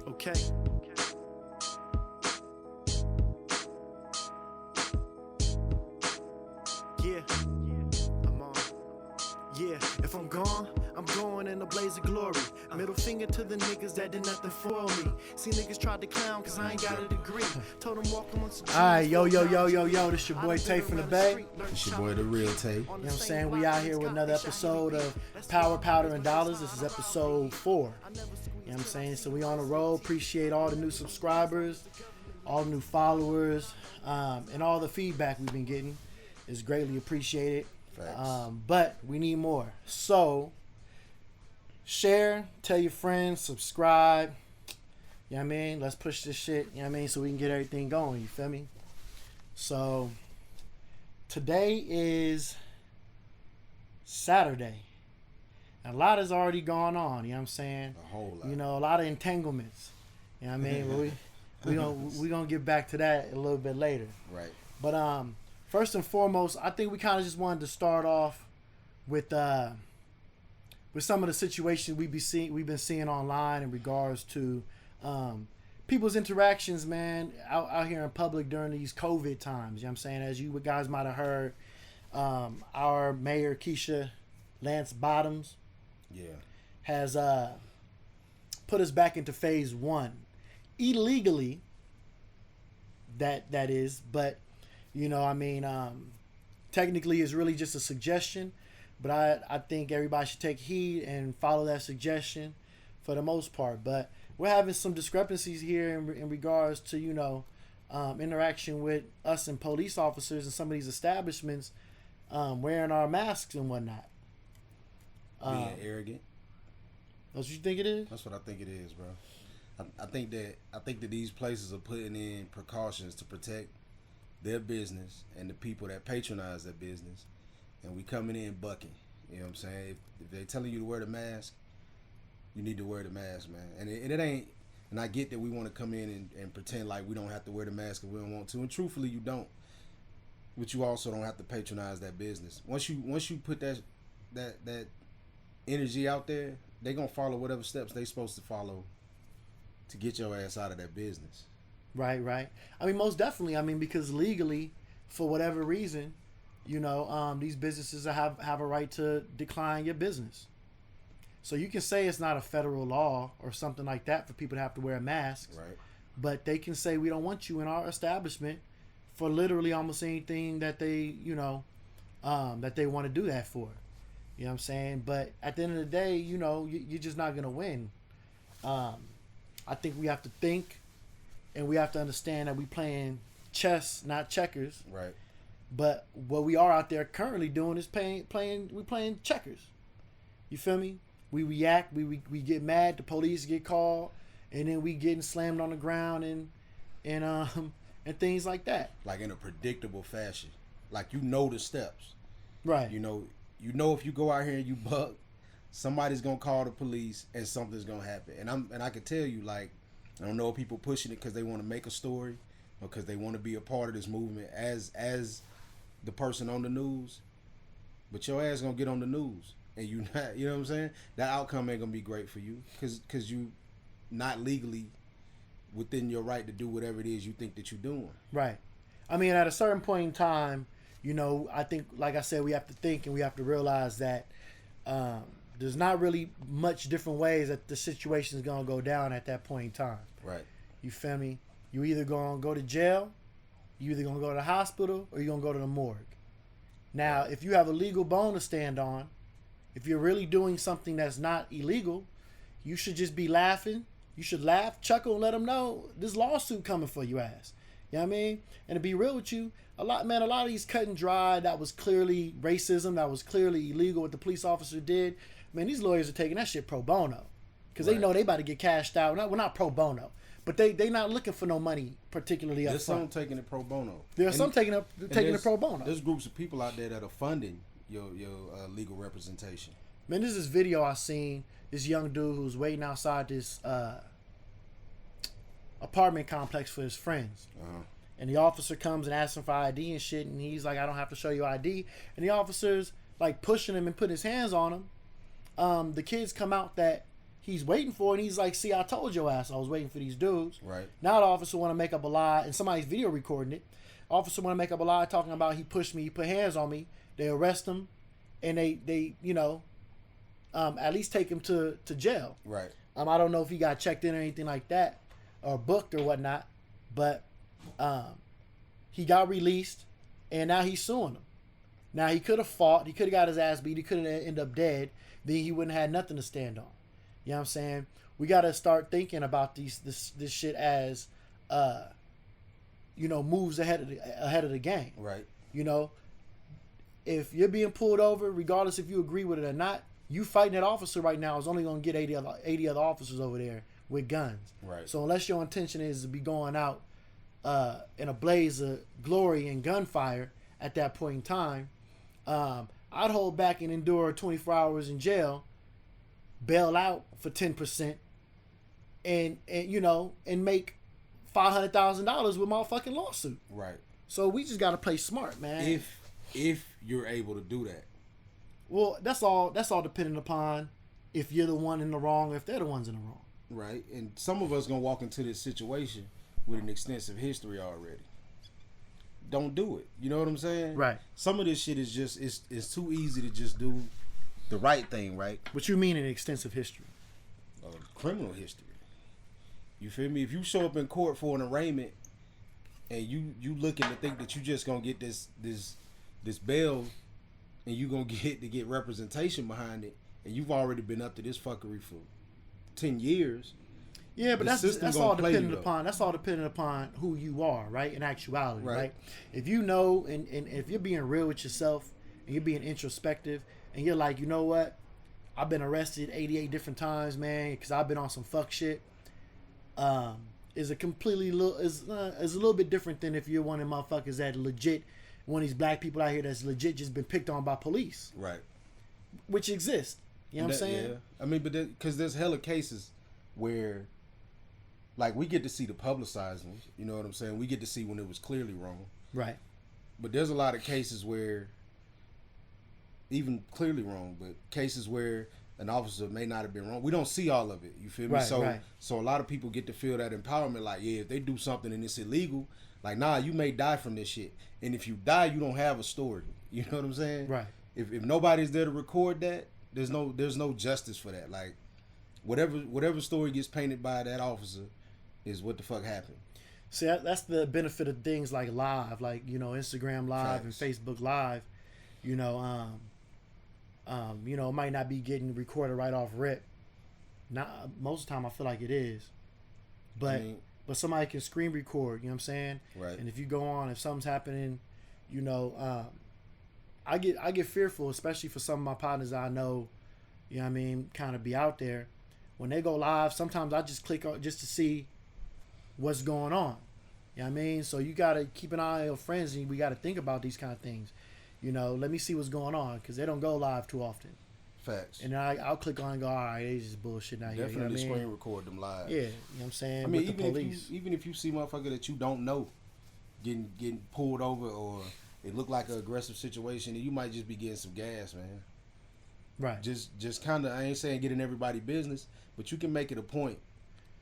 Okay. Yeah. I'm on. Yeah, if I'm gone, I'm going in a blaze of glory. Middle finger to the niggas that did nothing for me. See niggas tried to clown cause I ain't got a degree. Told them walk amongst the Alright, yo, this your boy Tay from the Bay. It's your boy, the real Tay. You know what I'm saying? We out here with another episode of Power, Powder, and Dollars. This is episode 4. You know what I'm saying? So we on the road. Appreciate all the new subscribers, all the new followers, and all the feedback we've been getting. It's greatly appreciated. But we need more. So share, tell your friends, subscribe. You know what I mean? Let's push this shit, you know what I mean, so we can get everything going, you feel me? So today is Saturday. And a lot has already gone on, you know what I'm saying? A whole lot. You know, a lot of entanglements. You know what I mean? we gonna get back to that a little bit later. Right. But first and foremost, I think we kind of just wanted to start off with some of the situations we've been seeing online in regards to people's interactions, man, out here in public during these COVID times. You know what I'm saying? As you guys might have heard, our mayor, Keisha Lance Bottoms, has put us back into phase 1. Illegally, that is, but, you know, I mean, technically it's really just a suggestion, but I think everybody should take heed and follow that suggestion for the most part. But we're having some discrepancies here in regards to, you know, interaction with us and police officers in some of these establishments, wearing our masks and whatnot. Being arrogant. That's what you think it is? That's what I think it is, bro. I think that these places are putting in precautions to protect their business and the people that patronize their business, and we coming in bucking. You know what I'm saying? If they're telling you to wear the mask, you need to wear the mask, man. And it ain't. And I get that we want to come in and pretend like we don't have to wear the mask if we don't want to, and truthfully, you don't. But you also don't have to patronize that business. Once you put that energy out there, they gonna follow whatever steps they supposed to follow to get your ass out of that business. Right. I mean, most definitely. I mean, because legally, for whatever reason, you know, these businesses have a right to decline your business. So you can say it's not a federal law or something like that for people to have to wear masks. Right. But they can say we don't want you in our establishment for literally almost anything that they, you know, that they want to do that for. You know what I'm saying? But at the end of the day, you know, you're just not going to win. I think we have to think, and we have to understand that we playing chess, not checkers. Right. But what we are out there currently doing is playing checkers. You feel me? We react, we get mad, the police get called, and then we getting slammed on the ground and things like that. Like in a predictable fashion. Like, you know the steps. Right. You know if you go out here and you buck, somebody's gonna call the police and something's gonna happen. And I can tell you, like, I don't know if people pushing it because they want to make a story or because they want to be a part of this movement as the person on the news. But your ass gonna get on the news, and you know what I'm saying? That outcome ain't gonna be great for you because you not legally within your right to do whatever it is you think that you're doing. Right. I mean, at a certain point in time, you know, I think, like I said, we have to think and we have to realize that there's not really much different ways that the situation is going to go down at that point in time. Right. You feel me? You either going to go to jail, you either going to go to the hospital, or you're going to go to the morgue. Now, if you have a legal bone to stand on, if you're really doing something that's not illegal, you should just be laughing. You should laugh, chuckle, and let them know this lawsuit coming for you ass. You know what I mean? And to be real with you, a lot of these cut and dry, that was clearly racism, that was clearly illegal what the police officer did. Man, these lawyers are taking that shit pro bono. Because they know they about to get cashed out. We're not pro bono. But they not looking for no money particularly up front. There's some taking it pro bono. There are some taking it pro bono. There's groups of people out there that are funding your legal representation. Man, this is this video I seen. This young dude who's waiting outside this apartment complex for his friends. Uh-huh. And the officer comes and asks him for ID and shit, and he's like, I don't have to show you ID. And the officer's like pushing him and putting his hands on him. The kids come out that he's waiting for it, and he's like, see, I told your ass I was waiting for these dudes. Right. Now the officer want to make up a lie, and somebody's video recording it. Officer want to make up a lie talking about he pushed me, he put hands on me. They arrest him, and they at least take him to jail. Right. I don't know if he got checked in or anything like that, or booked or whatnot, but he got released, and now he's suing them. Now he could have fought, he could have got his ass beat, he could have ended up dead, then he wouldn't have had nothing to stand on. You know what I'm saying? We got to start thinking about this shit as moves ahead of the game. Right. You know, if you're being pulled over, regardless if you agree with it or not, you fighting that officer right now is only going to get 80 other officers over there with guns. Right. So unless your intention is to be going out in a blaze of glory and gunfire at that point in time, I'd hold back and endure 24 hours in jail, bail out for 10%, and make $500,000 with my fucking lawsuit. Right. So we just got to play smart, man. If you're able to do that. Well, that's all dependent upon if you're the one in the wrong or if they're the ones in the wrong. Right. And some of us gonna walk into this situation with an extensive history already. Don't do it. You know what I'm saying? Right. Some of this shit is just it's too easy to just do the right thing, right? What you mean an extensive history? Criminal history. You feel me? If you show up in court for an arraignment and you looking to think that you just gonna get this bail and you gonna get representation behind it, and you've already been up to this fuckery for 10 years. Yeah, but that's all dependent upon who you are, right? In actuality, right? If you know and if you're being real with yourself and you're being introspective and you're like, you know what? I've been arrested 88 different times, man, because I've been on some fuck shit. Is a little bit different than if you're one of the motherfuckers that legit, one of these black people out here that's legit just been picked on by police. Right. Which exists. You know what I'm saying? Yeah. I mean, but because there's hella cases where, like, we get to see the publicizing. You know what I'm saying? We get to see when it was clearly wrong. Right. But there's a lot of cases where, even clearly wrong, but cases where an officer may not have been wrong. We don't see all of it. You feel me? Right, So a lot of people get to feel that empowerment. Like, yeah, if they do something and it's illegal, like, nah, you may die from this shit. And if you die, you don't have a story. You know what I'm saying? Right. If nobody's there to record that, there's no justice for that. Like, whatever story gets painted by that officer is what the fuck happened. See, that's the benefit of things like live, like, Instagram Live and Facebook Live. It might not be getting recorded right off rip. Not most of the time, I feel like it is, but somebody can screen record. You know what I'm saying? Right. And if you go on, if something's happening, I get fearful, especially for some of my partners I know. You know what I mean? Kind of be out there when they go live. Sometimes I just click on just to see what's going on. You know what I mean? So you gotta keep an eye on your friends, and we gotta think about these kind of things. Let me see what's going on, because they don't go live too often. Facts. And I'll click on and go, all right, they just bullshit out here. Definitely screen record them live. Yeah, you know what I'm saying? I mean, with the police. even if you see motherfucker that you don't know getting pulled over, or it look like an aggressive situation, and you might just be getting some gas, man. Right. Just kind of, I ain't saying get in everybody's business, but you can make it a point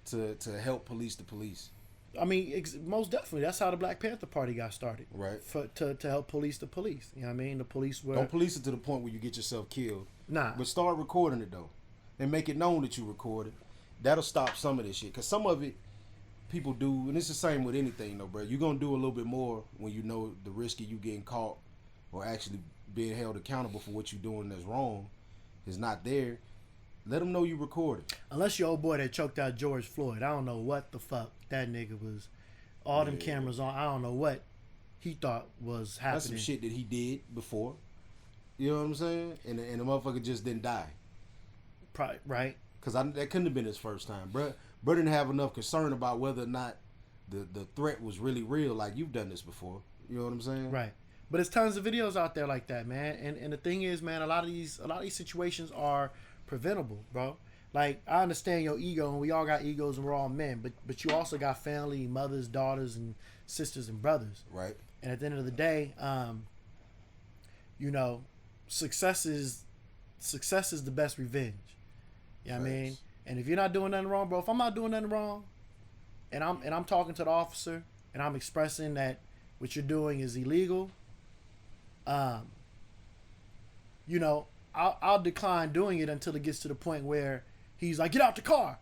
to help police the police. I mean, most definitely. That's how the Black Panther Party got started. Right. To help police the police. You know what I mean? The police were... Don't police it to the point where you get yourself killed. Nah. But start recording it, though. And make it known that you recorded. That'll stop some of this shit. Because some of it, people do, and it's the same with anything, though, bro. You're going to do a little bit more when you know the risk of you getting caught or actually being held accountable for what you're doing that's wrong is not there. Let them know you recorded. Unless your old boy that choked out George Floyd. I don't know what the fuck that nigga was. All them cameras on. I don't know what he thought was happening. That's some shit that he did before. You know what I'm saying? And the motherfucker just didn't die. Probably, right? Because that couldn't have been his first time. Bro didn't have enough concern about whether or not the threat was really real. Like, you've done this before. You know what I'm saying? Right. But there's tons of videos out there like that, man. And the thing is, man, a lot of these situations are preventable, bro. Like, I understand your ego, and we all got egos, and we're all men, but you also got family, mothers, daughters, and sisters and brothers. Right. And at the end of the day, success is the best revenge. You know what I mean? And if you're not doing nothing wrong, bro, if I'm not doing nothing wrong, and I'm talking to the officer and I'm expressing that what you're doing is illegal, you know, I'll decline doing it until it gets to the point where he's like, get out the car.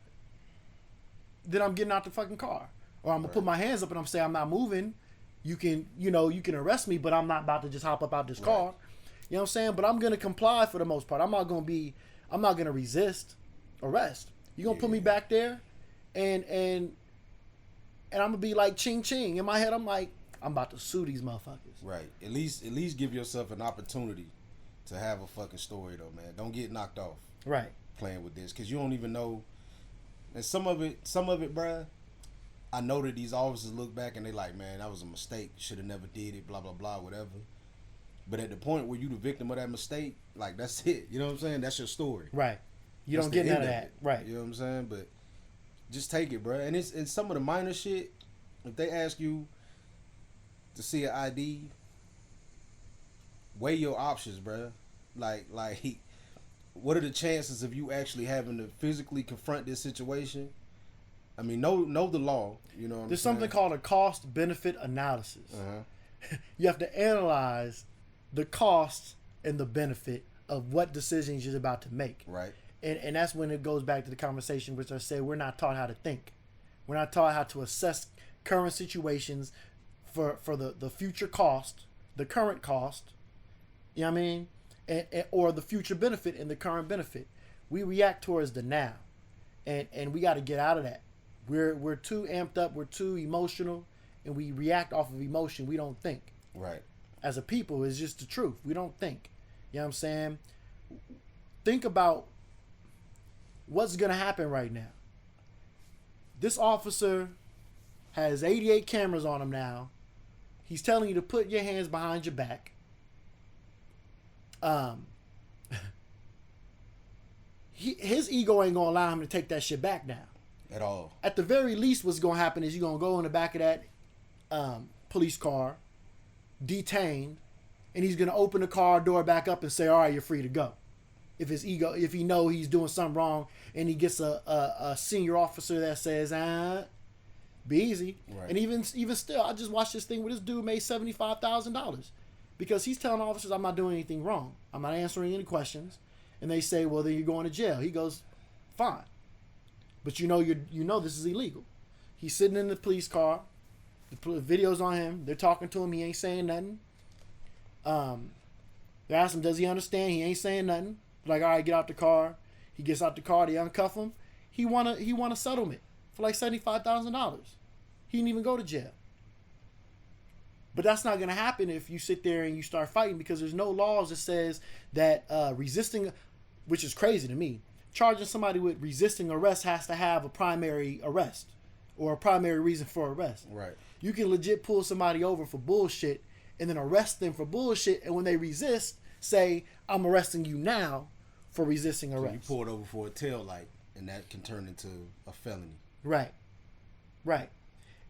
Then I'm getting out the fucking car. Or I'm gonna put my hands up and I'm saying I'm not moving. You can arrest me, but I'm not about to just hop up out this car. You know what I'm saying? But I'm gonna comply for the most part. I'm not gonna resist arrest. You're gonna put me back there and I'm gonna be like ching ching. In my head I'm like, I'm about to sue these motherfuckers. Right. At least give yourself an opportunity to have a fucking story though, man. Don't get knocked off. Right. Playing with this, because you don't even know. And some of it, bruh, I know that these officers look back and they like, man, that was a mistake. Should have never did it. Blah blah blah, whatever. But at the point where you the victim of that mistake, like that's it. You know what I'm saying? That's your story. Right. You That's don't get the none of end that. it. Right. You know what I'm saying? But just take it, bruh. And it's some of the minor shit. If they ask you to see an ID, weigh your options, bruh. Like, what are the chances of you actually having to physically confront this situation? I mean, know the law. You know what There's I'm saying? something called a cost-benefit analysis. You have to analyze the cost and the benefit of what decisions you're about to make. Right. And that's when it goes back to the conversation which I said we're not taught how to think. We're not taught how to assess current situations for the future cost, the current cost, you know what I mean? Or the future benefit and the current benefit. We react towards the now. And we got to get out of that. We're too amped up, we're too emotional, and we react off of emotion. We don't think. Right. As a people, it's just the truth. We don't think. You know what I'm saying? Think about what's going to happen right now. This officer has 88 cameras on him now. He's telling you to put your hands behind your back. His ego ain't going to allow him to take that shit back now. At all. At the very least, what's going to happen is you're going to go in the back of that police car, detained, and he's going to open the car door back up and say, all right, you're free to go. If he know he's doing something wrong, and he gets a senior officer that says, be easy. Right. And even still, I just watched this thing where this dude made $75,000 because he's telling officers, I'm not doing anything wrong. I'm not answering any questions. And they say, well, then you're going to jail. He goes, fine. But you know this is illegal. He's sitting in the police car. The video's on him. They're talking to him. He ain't saying nothing. They ask him, does he understand? He ain't saying nothing. They're like, all right, get out the car. He gets out the car. They uncuff him. He won a settlement for like $75,000. He didn't even go to jail. But that's not going to happen if you sit there and you start fighting, because there's no laws that says that resisting, which is crazy to me, charging somebody with resisting arrest has to have a primary arrest or a primary reason for arrest. Right. You can legit pull somebody over for bullshit and then arrest them for bullshit, and when they resist, say, I'm arresting you now for resisting arrest. So you pulled over for a tail light, and that can turn into a felony. Right. Right.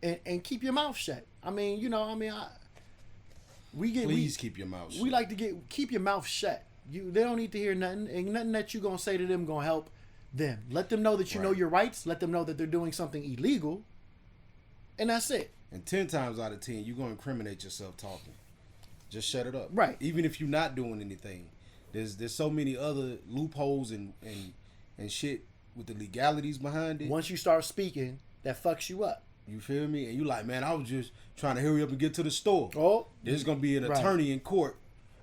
And keep your mouth shut. I mean, Please keep your mouth shut. We like to keep your mouth shut. They don't need to hear nothing, and nothing that you're gonna say to them gonna help them. Let them know that you know your rights. Let them know that they're doing something illegal, and that's it. And 10 times out of 10, you're gonna incriminate yourself talking. Just shut it up. Right. Even if you're not doing anything, there's so many other loopholes and shit with the legalities behind it. Once you start speaking, that fucks you up. You feel me? And you like, man, I was just trying to hurry up and get to the store. Oh, there's gonna be an attorney in court.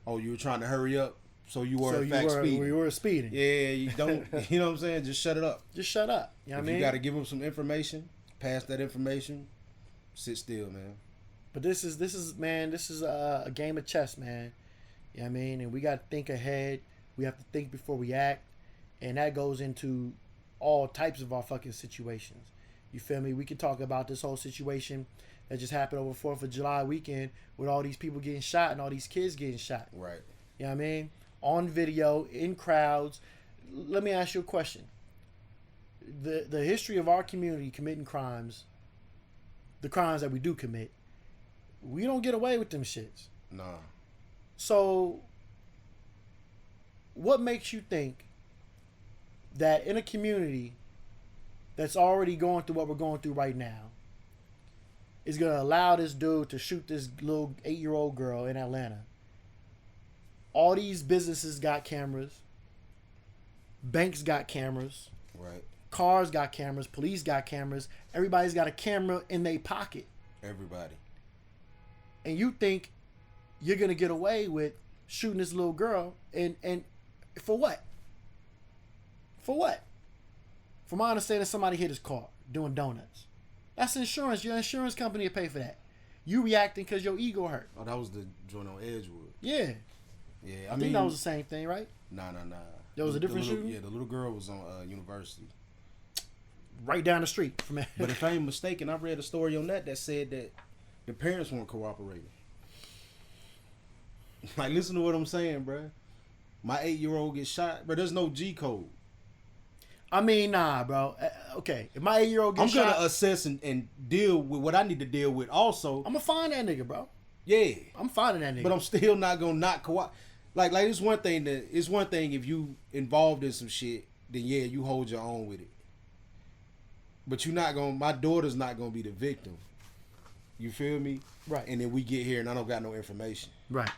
Oh, you were trying to hurry up, so you were in fact speeding. You were speeding. Yeah, you don't. You know what I'm saying? Just shut it up. Just shut up. You know what I mean? You got to give them some information. Pass that information. Sit still, man. But this is a game of chess, man. You know what I mean? And we got to think ahead. We have to think before we act, and that goes into all types of our fucking situations. You feel me? We could talk about this whole situation that just happened over 4th of July weekend with all these people getting shot and all these kids getting shot. Right. You know what I mean? On video, in crowds. Let me ask you a question. The history of our community committing crimes, the crimes that we do commit, we don't get away with them shits. Nah. So, what makes you think that in a community that's already going through what we're going through right now is going to allow this dude to shoot this little 8-year-old girl in Atlanta. All these businesses got cameras. Banks got cameras. Right. Cars got cameras. Police got cameras. Everybody's got a camera in their pocket. Everybody. And you think you're going to get away with shooting this little girl and for what? For what? From my understanding, somebody hit his car doing donuts. That's insurance. Your insurance company will pay for that. You reacting because your ego hurt. Oh, that was the joint on Edgewood. Yeah. Yeah, I think that was the same thing, right? Nah. There was a different little, shooting? Yeah, the little girl was on University. Right down the street from it. But if I ain't mistaken, I read a story on that said that the parents weren't cooperating. Like, listen to what I'm saying, bro. My 8-year-old gets shot, but there's no G code. I mean, nah, bro. Okay, if my 8-year-old gets shot, I'm gonna assess and deal with what I need to deal with. Also, I'm gonna find that nigga, bro. Yeah, I'm finding that nigga. But I'm still not gonna not cooperate. Like it's one thing if you involved in some shit, then yeah, you hold your own with it. But you're not gonna. My daughter's not gonna be the victim. You feel me? Right. And then we get here and I don't got no information. Right.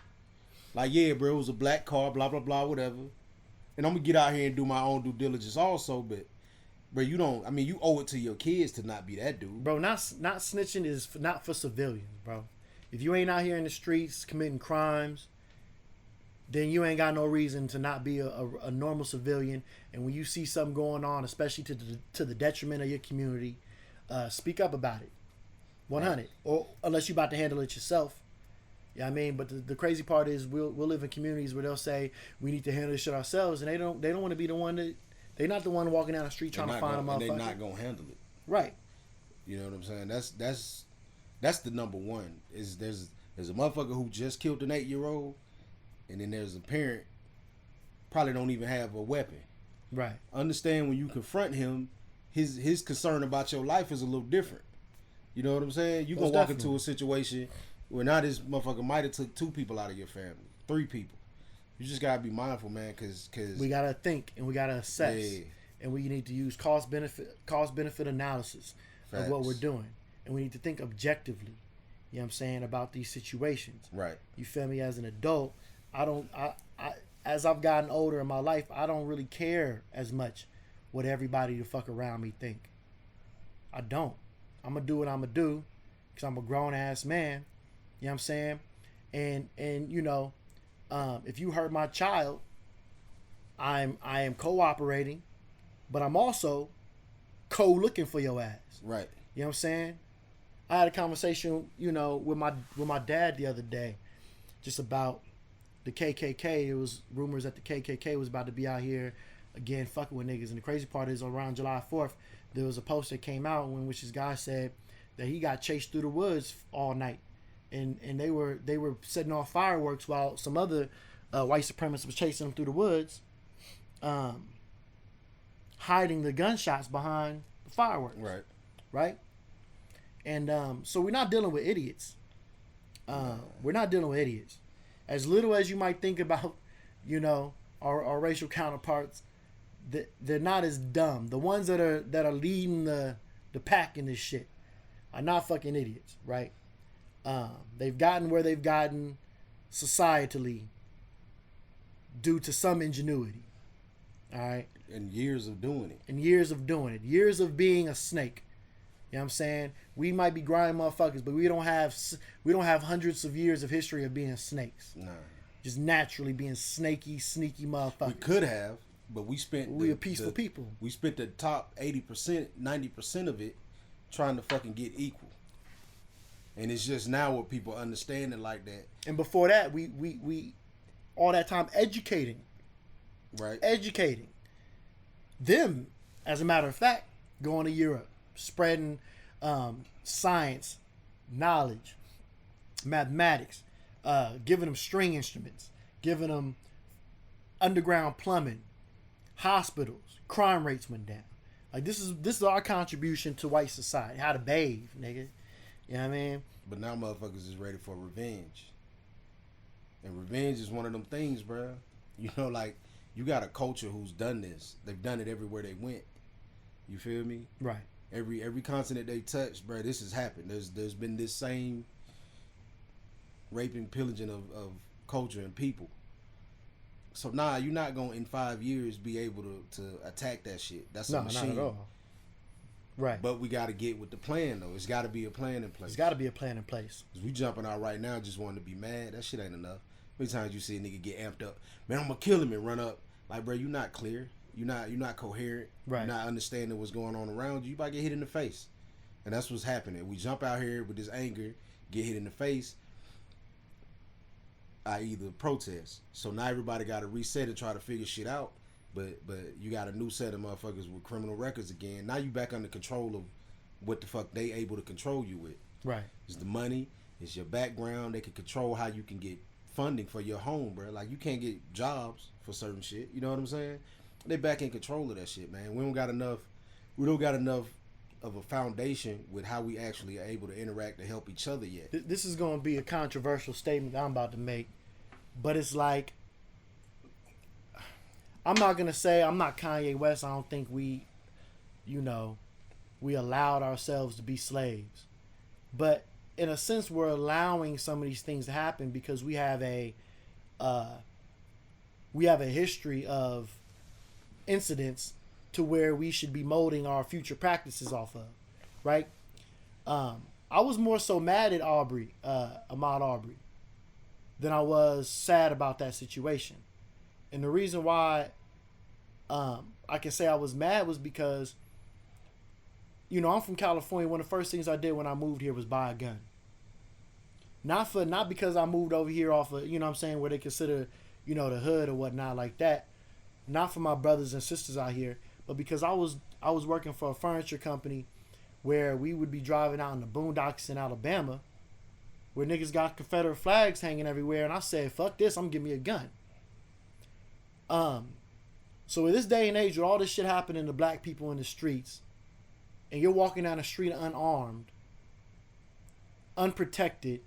Like, yeah, bro, it was a black car, blah blah blah, whatever. And I'm gonna get out here and do my own due diligence also, but bro, you don't. I mean, you owe it to your kids to not be that dude, bro. Not snitching is not for civilians, bro. If you ain't out here in the streets committing crimes, then you ain't got no reason to not be a normal civilian. And when you see something going on, especially to the detriment of your community, speak up about it. 100. Right. Or unless you about to handle it yourself. Yeah, you know what I mean, but the crazy part is we'll live in communities where they'll say we need to handle this shit ourselves, and they don't want to be the one that they're not the one walking down the street trying to find a motherfucker. They're not gonna handle it. Right. You know what I'm saying? That's the number one. Is there's a motherfucker who just killed an 8-year-old, and then there's a parent probably don't even have a weapon. Right. Understand when you confront him, his concern about your life is a little different. You know what I'm saying? You gonna walk into a situation where now this motherfucker might have took 2 people out of your family, 3 people. You just gotta be mindful, man, cause we gotta think and we gotta assess, and we need to use cost benefit analysis of what we're doing, and we need to think objectively. You know what I'm saying, about these situations. Right. You feel me? As an adult, as I've gotten older in my life, I don't really care as much what everybody the fuck around me think. I don't. I'm gonna do what I'm gonna do, cause I'm a grown ass man. You know what I'm saying? And you know, if you hurt my child, I am cooperating, but I'm also looking for your ass. Right. You know what I'm saying? I had a conversation, you know, with my dad the other day, just about the KKK. It was rumors that the KKK was about to be out here again fucking with niggas. And the crazy part is, around July 4th, there was a post that came out in which this guy said that he got chased through the woods all night, and they were setting off fireworks while some other white supremacists was chasing him through the woods, hiding the gunshots behind the fireworks. Right. And so we're not dealing with idiots. We're not dealing with idiots. As little as you might think about, you know, our racial counterparts, they're not as dumb. The ones that are leading the pack in this shit are not fucking idiots, right? They've gotten where they've gotten societally due to some ingenuity. All right? And years of doing it. Years of being a snake. You know what I'm saying? We might be grinding motherfuckers, but we don't have hundreds of years of history of being snakes. Nah. Just naturally being snaky, sneaky motherfuckers. We could have, but we a peaceful people. We spent the top 80%, 90% of it trying to fucking get equal. And it's just now what people understand it like that. And before that, we all that time educating. Right. Educating them, as a matter of fact, going to Europe, spreading science, knowledge, mathematics, giving them string instruments, giving them underground plumbing, hospitals, crime rates went down. Like this is our contribution to white society. How to bathe, nigga. You know what I mean? But now motherfuckers is ready for revenge. And revenge is one of them things, bro. You know, like, you got a culture who's done this. They've done it everywhere they went. You feel me? Right. Every continent they touch, bro, this has happened. There's been this same raping, pillaging of culture and people. So you're not gonna in 5 years be able to attack that shit. That's a machine. Not at all. Right. But we got to get with the plan though. It's got to be a plan in place. It's got to be a plan in place. Cause we jumping out right now just wanting to be mad. That shit ain't enough. How many times you see a nigga get amped up? Man, I'm gonna kill him and run up. Like, bro, you not clear. You're not coherent. Right. You're not understanding what's going on around you. You about to get hit in the face. And that's what's happening. We jump out here with this anger, get hit in the face, i.e. the protest. So now everybody got to reset and try to figure shit out. But you got a new set of motherfuckers with criminal records again. Now you back under control of what the fuck they able to control you with. Right. It's the money. It's your background. They can control how you can get funding for your home, bro. Like, you can't get jobs for certain shit. You know what I'm saying? They back in control of that shit, man. We don't got enough of a foundation with how we actually are able to interact to help each other yet. This is going to be a controversial statement that I'm about to make, but it's like, I'm not going to say, I'm not Kanye West. I don't think we allowed ourselves to be slaves. But in a sense, we're allowing some of these things to happen because we have a history of incidents to where we should be molding our future practices off of, right? I was more so mad at Ahmaud Arbery, than I was sad about that situation. And the reason why I can say I was mad was because, I'm from California. One of the first things I did when I moved here was buy a gun. Not because I moved over here off of, where they consider, the hood or whatnot like that. Not for my brothers and sisters out here, but because I was working for a furniture company where we would be driving out in the boondocks in Alabama where niggas got Confederate flags hanging everywhere, and I said, fuck this, I'm giving me a gun. So in this day and age with all this shit happening to black people in the streets, and you're walking down the street unarmed, unprotected,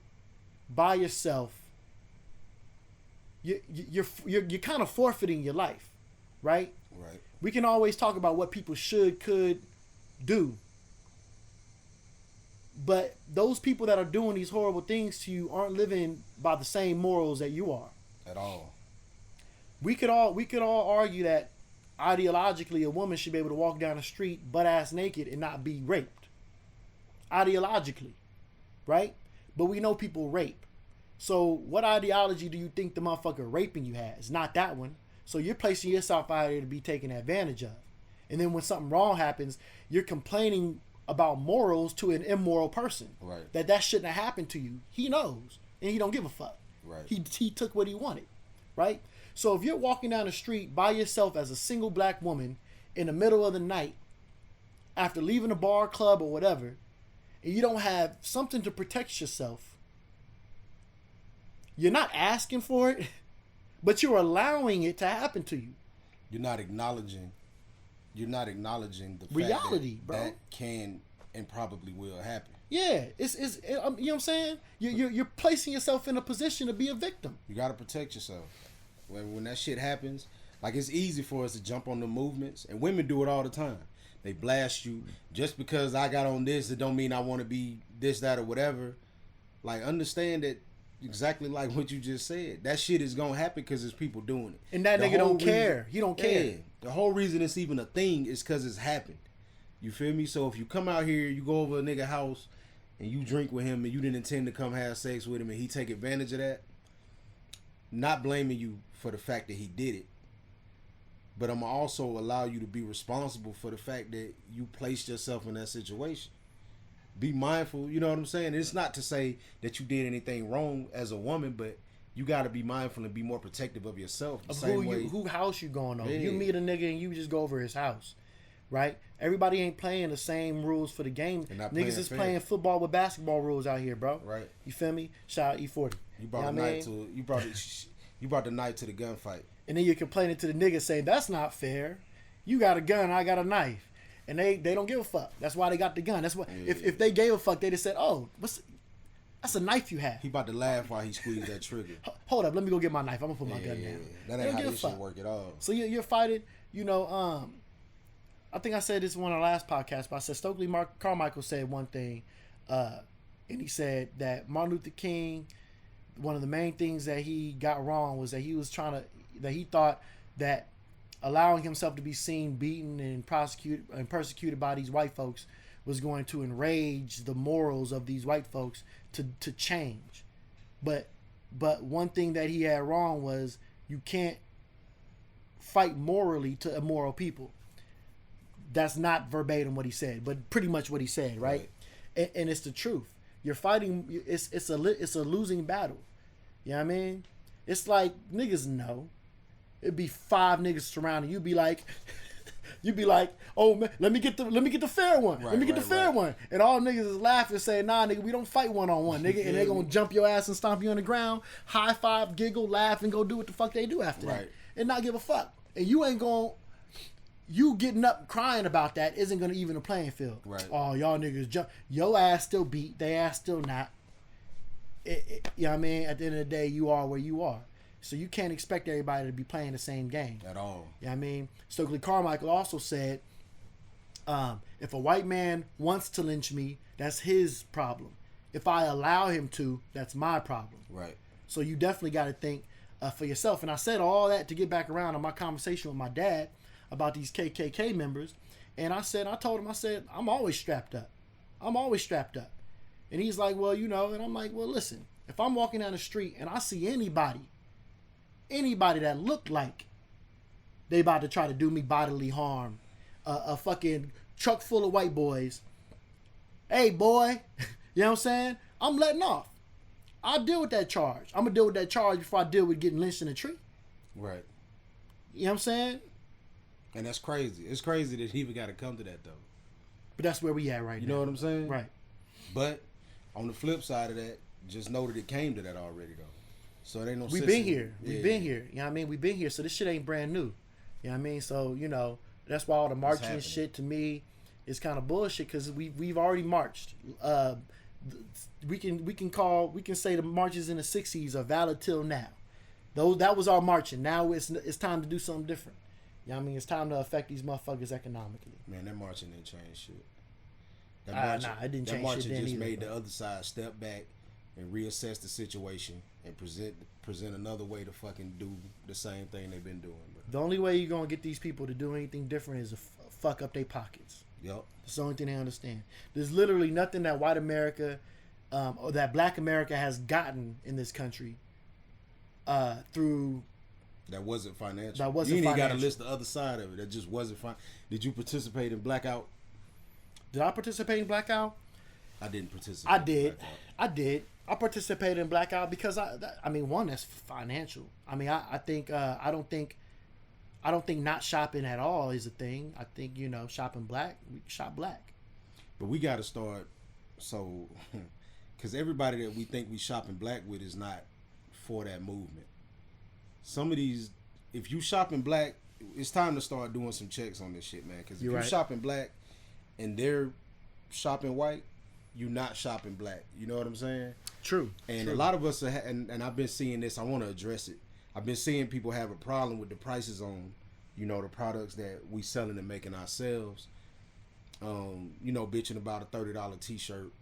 by yourself, you're kind of forfeiting your life, right? Right. We can always talk about what people could do. But those people that are doing these horrible things to you aren't living by the same morals that you are. At all. We could all argue that ideologically a woman should be able to walk down the street butt ass naked and not be raped. Ideologically. Right? But we know people rape. So what ideology do you think the motherfucker raping you has? Not that one. So you're placing yourself out there to be taken advantage of. And then when something wrong happens, you're complaining about morals to an immoral person. Right. That shouldn't have happened to you. He knows. And he don't give a fuck. Right. He took what he wanted. Right? So if you're walking down the street by yourself as a single black woman in the middle of the night after leaving a bar, club, or whatever, and you don't have something to protect yourself, you're not asking for it, but you're allowing it to happen to you. You're not acknowledging the reality, fact bro. That can and probably will happen. Yeah, it's you know what I'm saying? You're placing yourself in a position to be a victim. You got to protect yourself. When that shit happens, like, it's easy for us to jump on the movements, and women do it all the time. They blast you. Just because I got on this, it don't mean I want to be this, that, or whatever. Like, understand that exactly like what you just said. That shit is gonna happen because there's people doing it. And that nigga don't care. He don't care. Yeah, the whole reason it's even a thing is because it's happened. You feel me? So if you come out here, you go over a nigga house, and you drink with him, and you didn't intend to come have sex with him, and he take advantage of that, not blaming you for the fact that he did it, but I'm also allow you to be responsible for the fact that you placed yourself in that situation. Be mindful, you know what I'm saying? It's not to say that you did anything wrong as a woman, but you got to be mindful and be more protective of yourself. Of who house you going over. Yeah. You meet a nigga and you just go over his house, right? Everybody ain't playing the same rules for the game. Niggas is playing football with basketball rules out here, bro. Right. You feel me? Shout out E40. You brought you brought the knife to the gunfight. And then you're complaining to the niggas saying, that's not fair. You got a gun, I got a knife. And they don't give a fuck. That's why they got the gun. That's what. Yeah. If they gave a fuck, they'd have said, "Oh, that's a knife you have." He about to laugh while he squeezed that trigger. Hold up, let me go get my knife. I'm gonna put my gun down. That ain't how this shit work at all. So you're fighting. I think I said this in one of our last podcasts, but I said Stokely Carmichael said one thing, and he said that Martin Luther King, one of the main things that he got wrong was that he thought that allowing himself to be seen beaten and persecuted by these white folks was going to enrage the morals of these white folks to change. But one thing that he had wrong was you can't fight morally to immoral people. That's not verbatim what he said, but pretty much what he said, right? And it's the truth. You're fighting. It's a losing battle. You know what I mean? It's like niggas know. It'd be 5 niggas surrounding you. Be like, you'd be like, oh man, let me get the fair one. Let me get the fair one. And all niggas is laughing, saying, nah, nigga, we don't fight 1-on-1, nigga. And they gonna jump your ass and stomp you on the ground, high five, giggle, laugh, and go do what the fuck they do after that, and not give a fuck. And you ain't gonna. You getting up crying about that isn't gonna even a playing field. Right. Oh, y'all niggas jump. Your ass still beat. They ass still not. You know what I mean? At the end of the day, you are where you are. So you can't expect everybody to be playing the same game. At all. You know what I mean? Stokely Carmichael also said, if a white man wants to lynch me, that's his problem. If I allow him to, that's my problem. Right. So you definitely got to think for yourself. And I said all that to get back around on my conversation with my dad about these KKK members. And I told him, I'm always strapped up. And he's like, well, you know, and I'm like, well, listen, if I'm walking down the street and I see anybody that look like they about to try to do me bodily harm, a fucking truck full of white boys, hey, boy, you know what I'm saying? I'm letting off. I'll deal with that charge. I'm going to deal with that charge before I deal with getting lynched in a tree. Right. You know what I'm saying? And that's crazy. It's crazy that he even got to come to that, though. But that's where we at right now. You know what I'm saying? Right. But on the flip side of that, just know that it came to that already, though. So it ain't no We've been here. We've been here. You know what I mean? We've been here. So this shit ain't brand new. You know what I mean? So, you know, that's why all the marching and shit to me is kind of bullshit because we've already marched. We can say the marches in the 60s are valid till now. That was our marching. Now it's time to do something different. You know what I mean? It's time to affect these motherfuckers economically. Man, that marching didn't change shit. It didn't change shit. That marching just just made the other side step back and reassess the situation and present another way to fucking do the same thing they've been doing. Bro. The only way you're gonna get these people to do anything different is to fuck up their pockets. Yep. That's the only thing they understand. There's literally nothing that white America or that black America has gotten in this country through. That wasn't financial. That wasn't you ain't got to financial. list the other side of it. That just wasn't fine. Did you participate in Blackout? Did I participate in Blackout? I didn't participate. I did. I participated in Blackout because one, that's financial. I mean, I think I don't think not shopping at all is a thing. I think, you know, shopping black, we shop black. But we got to start because everybody that we think we shopping black with is not for that movement. Some of these, if you shopping black, it's time to start doing some checks on this shit, man. Because if you're shopping black and they're shopping white, you're not shopping black. You know what I'm saying? True. And a lot of us are, and I've been seeing this. I want to address it. I've been seeing people have a problem with the prices on, you know, the products that we selling and making ourselves. You know, bitching about a $30 t-shirt.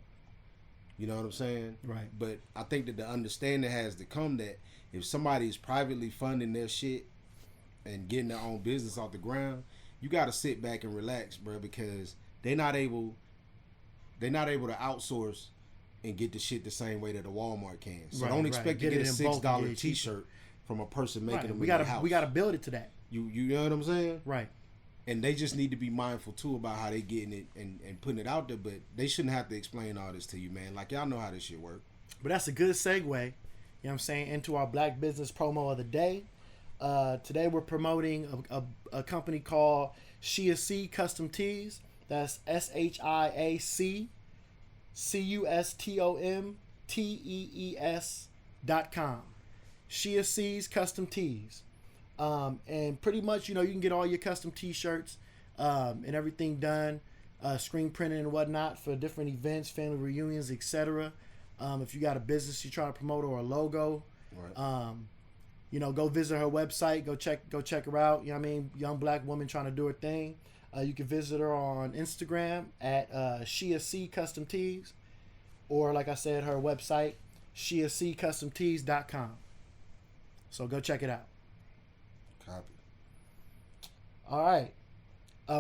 You know what I'm saying? Right. But I think that the understanding has to come that if somebody is privately funding their shit and getting their own business off the ground, you got to sit back and relax, bro, because they're not able to outsource and get the shit the same way that a Walmart can. So don't expect to get a $6 t-shirt from a person making them in their house. We got to build it to that. You know what I'm saying? Right. And they just need to be mindful too about how they getting it and putting it out there, but they shouldn't have to explain all this to you, man. Like, y'all know how this shit work. But that's a good segue, you know what I'm saying, into our black business promo of the day. Today we're promoting a company called Shia Custom Tees. That's SHIAC CUSTOMTEES.com. Shia Custom Tees. And pretty much, you know, you can get all your custom t-shirts and everything done, screen printing and whatnot for different events, family reunions, etc. If you got a business you're trying to promote or a logo, right. You know, go visit her website, go check her out. You know what I mean? Young black woman trying to do her thing. You can visit her on Instagram at Shia C Custom Tees, or like I said, her website ShiaCCustomTees.com. So go check it out. Copy. All right.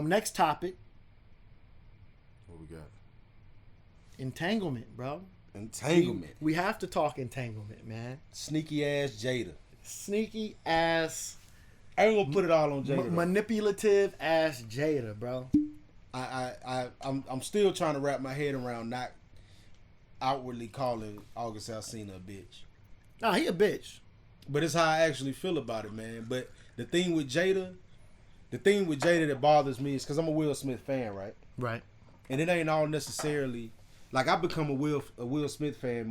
Next topic. What we got? Entanglement, bro. Entanglement. We have to talk entanglement, man. Sneaky ass Jada. Sneaky ass. I ain't gonna put it all on Jada. Manipulative ass Jada, bro. I'm still trying to wrap my head around not outwardly calling August Alsina a bitch. Nah, he a bitch. But it's how I actually feel about it, man. But the thing with Jada that bothers me is because I'm a Will Smith fan, right? Right. And it ain't all necessarily like I've become a Will Smith fan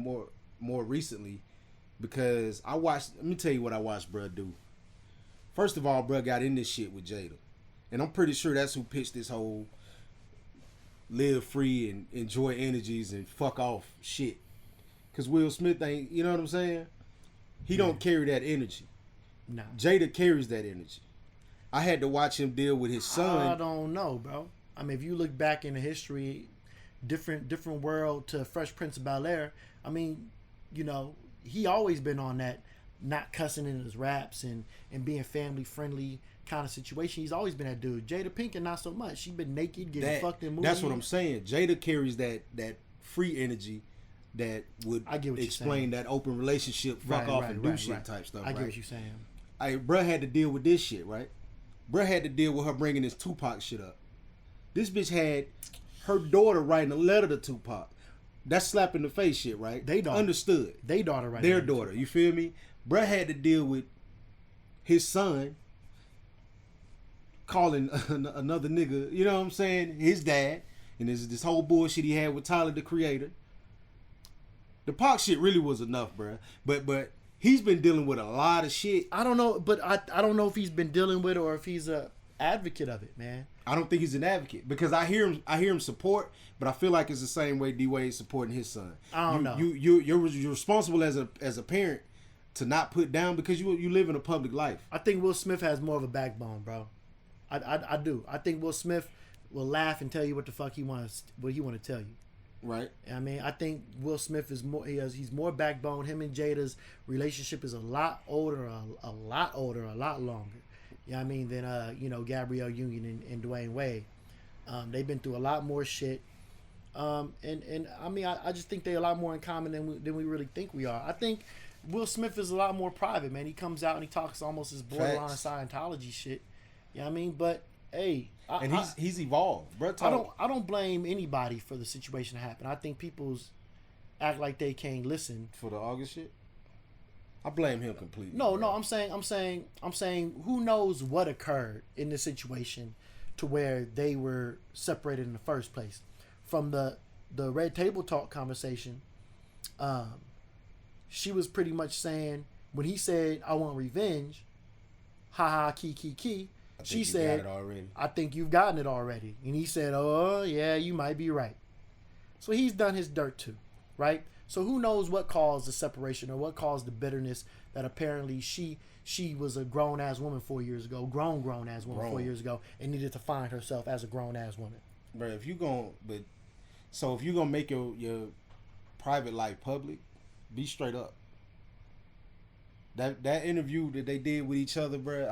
more recently because I watched. Let me tell you what I watched bruh do. First of all, bruh got in this shit with Jada, and I'm pretty sure that's who pitched this whole live free and enjoy energies and fuck off shit. Cause Will Smith ain't, you know what I'm saying? He don't carry that energy. No. Jada carries that energy. I had to watch him deal with his son. I don't know, bro. I mean, if you look back in the history, different world to Fresh Prince of Bel-Air, I mean, you know, he always been on that not cussing in his raps and being family friendly kind of situation. He's always been that dude. Jada Pinkett, not so much. She been naked, getting fucked in movies. That's what I'm saying. Jada carries that free energy that would explain that open relationship, fuck off and do shit type stuff. I get what you're saying. Bruh had to deal with this shit, right? Bruh had to deal with her bringing this Tupac shit up. This bitch had her daughter writing a letter to Tupac. That's slap in the face shit, right? They daughter. Understood. They daughter right Their daughter. You feel me? Bruh had to deal with his son calling another nigga, you know what I'm saying, his dad, and this whole bullshit he had with Tyler, the Creator. The Pac shit really was enough, bruh. But he's been dealing with a lot of shit. I don't know, but I don't know if he's been dealing with it or if he's a advocate of it, man. I don't think he's an advocate because I hear him support, but I feel like it's the same way D Wade's supporting his son. I don't know. You're responsible as a parent to not put down because you live in a public life. I think Will Smith has more of a backbone, bro. I do. I think Will Smith will laugh and tell you what the fuck he want to tell you. Right. I mean, I think Will Smith is more. He's more backbone. Him and Jada's relationship is a lot older, a lot longer. Yeah, I mean, than Gabrielle Union and Dwayne Wade. They've been through a lot more shit. And I mean, I just think they're a lot more in common than we really think we are. I think Will Smith is a lot more private, man. He comes out and he talks almost as borderline Scientology shit. You know what I mean? But hey, he's evolved, bro. I don't blame anybody for the situation that happened. I think people's act like they can't listen for the August shit. I blame him completely. No, I'm saying who knows what occurred in this situation to where they were separated in the first place. From the Red Table Talk conversation, she was pretty much saying when he said I want revenge, ha ha key. She said, I think you've gotten it already. And he said, oh, yeah, you might be right. So he's done his dirt too, right? So who knows what caused the separation or what caused the bitterness that apparently she was a grown-ass woman 4 years ago, grown-ass woman 4 years ago, and needed to find herself as a grown-ass woman. Bro, if you're going to make your private life public, be straight up. That interview that they did with each other, bro,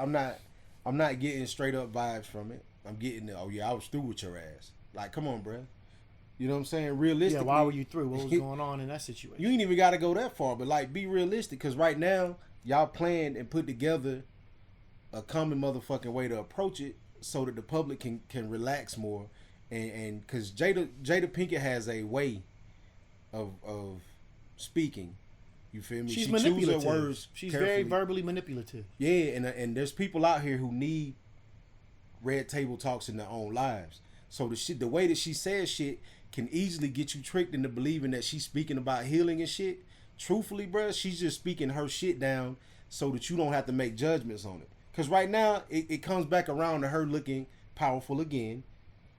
I'm not getting straight up vibes from it. I'm getting oh yeah, I was through with your ass. Like, come on, bro. You know what I'm saying? Realistically. Yeah, why were you through? What was going on in that situation? You ain't even got to go that far, but like, be realistic. Because right now, y'all planned and put together a common motherfucking way to approach it so that the public can relax more. And because Jada Pinkett has a way of speaking. You feel me? She's she manipulative. chooses her words She's carefully. very verbally manipulative. Yeah, and there's people out here who need red table talks in their own lives. So the way that she says shit can easily get you tricked into believing that she's speaking about healing and shit. Truthfully, bruh, she's just speaking her shit down so that you don't have to make judgments on it. Because right now, it comes back around to her looking powerful again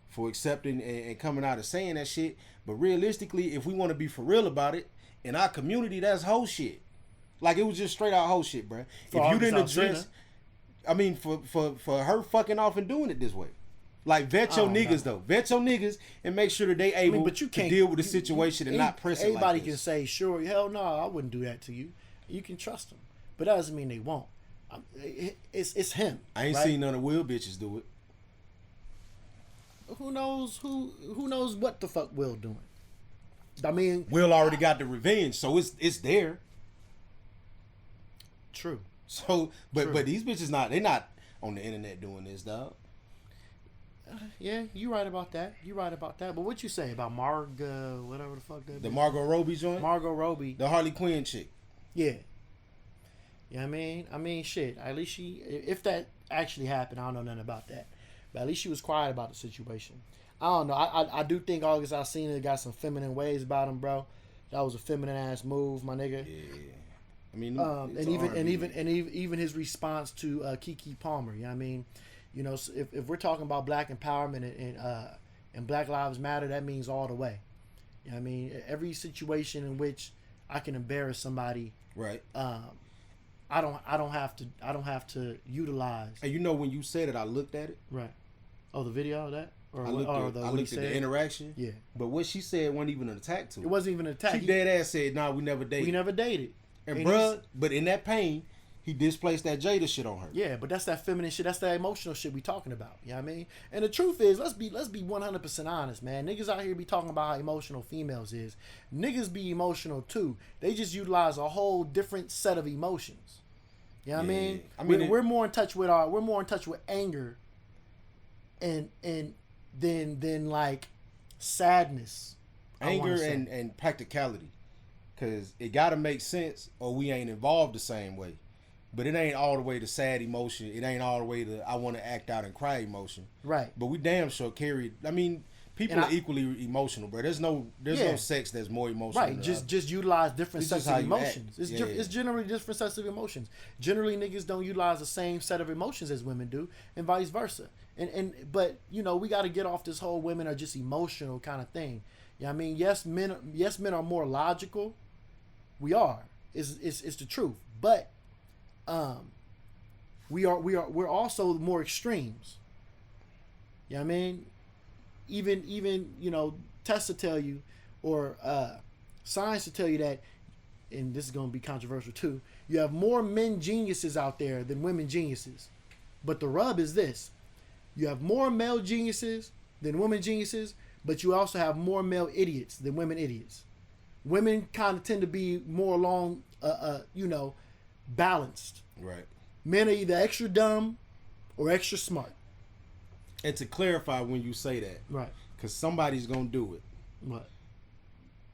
for accepting and coming out and saying that shit. But realistically, if we want to be for real about it, in our community, that's whole shit. Like, it was just straight out whole shit, bruh. If you didn't address... I mean, for her fucking off and doing it this way. Like, vet your I don't niggas, though. Vet your niggas and make sure that they able but you to can't deal with the situation and not press it like Everybody this. can say, sure, hell no, I wouldn't do that to you. You can trust them. But that doesn't mean they won't. It's him. I ain't right? seen none of Will bitches do it. Who knows what the fuck Will doing? I mean, Will already got the revenge, so it's there. true. So, but True. these bitches they not on the internet doing this, dog. Yeah, you right about that. But what you say about Margot, whatever the fuck that The bitch- Margot Robbie joint, Margot Robbie? the Harley Quinn chick. Yeah. Yeah, I mean, shit. At least if that actually happened, I don't know nothing about that. But at least she was quiet about the situation. I don't know. I do think August Alsina got some feminine ways about him, bro. That was a feminine ass move, my nigga. Yeah. I mean, And even his response to Keke Palmer. You know what I mean? You know, so if we're talking about black empowerment and Black Lives Matter, that means all the way. You know what I mean? Every situation in which I can embarrass somebody, right. I don't have to utilize. And you know, when you said it, I looked at it. Right. Oh, the video of that? Or I looked at the interaction. Yeah. But what she said wasn't even an attack to It wasn't even an attack. She dead ass said, "Nah, we never dated." We never dated. And And bruh, but in that pain, he displaced that Jada shit on her. Yeah, but that's that feminine shit. That's that emotional shit we talking about. You know what I mean? And the truth is, let's be 100% honest, man. Niggas out here be talking about how emotional females is. Niggas be emotional too. They just utilize a whole different set of emotions. You know what I mean? We're more in touch with anger and than like sadness. Anger and practicality. Cause it gotta make sense or we ain't involved the same way. But it ain't all the way to sad emotion. It ain't all the way to I want to act out and cry emotion. Right. But we damn sure carry. I mean, people are equally emotional, bro. There's no sex that's more emotional. Right. Just utilize different sets of emotions. It's It's generally different sets of emotions. Generally, niggas don't utilize the same set of emotions as women do, and vice versa. But you know, we got to get off this whole women are just emotional kind of thing. You know what I mean? Yes, men are more logical. We are. It's the truth. But we're also more extremes. You know what I mean? Even you know, tests to tell you or science to tell you that, and this is gonna be controversial too, you have more men geniuses out there than women geniuses. But the rub is this: you have more male geniuses than women geniuses, but you also have more male idiots than women idiots. Women kind of tend to be more along, you know, balanced. Right. Men are either extra dumb or extra smart. And to clarify when you say that, Right. because somebody's gonna do it. What?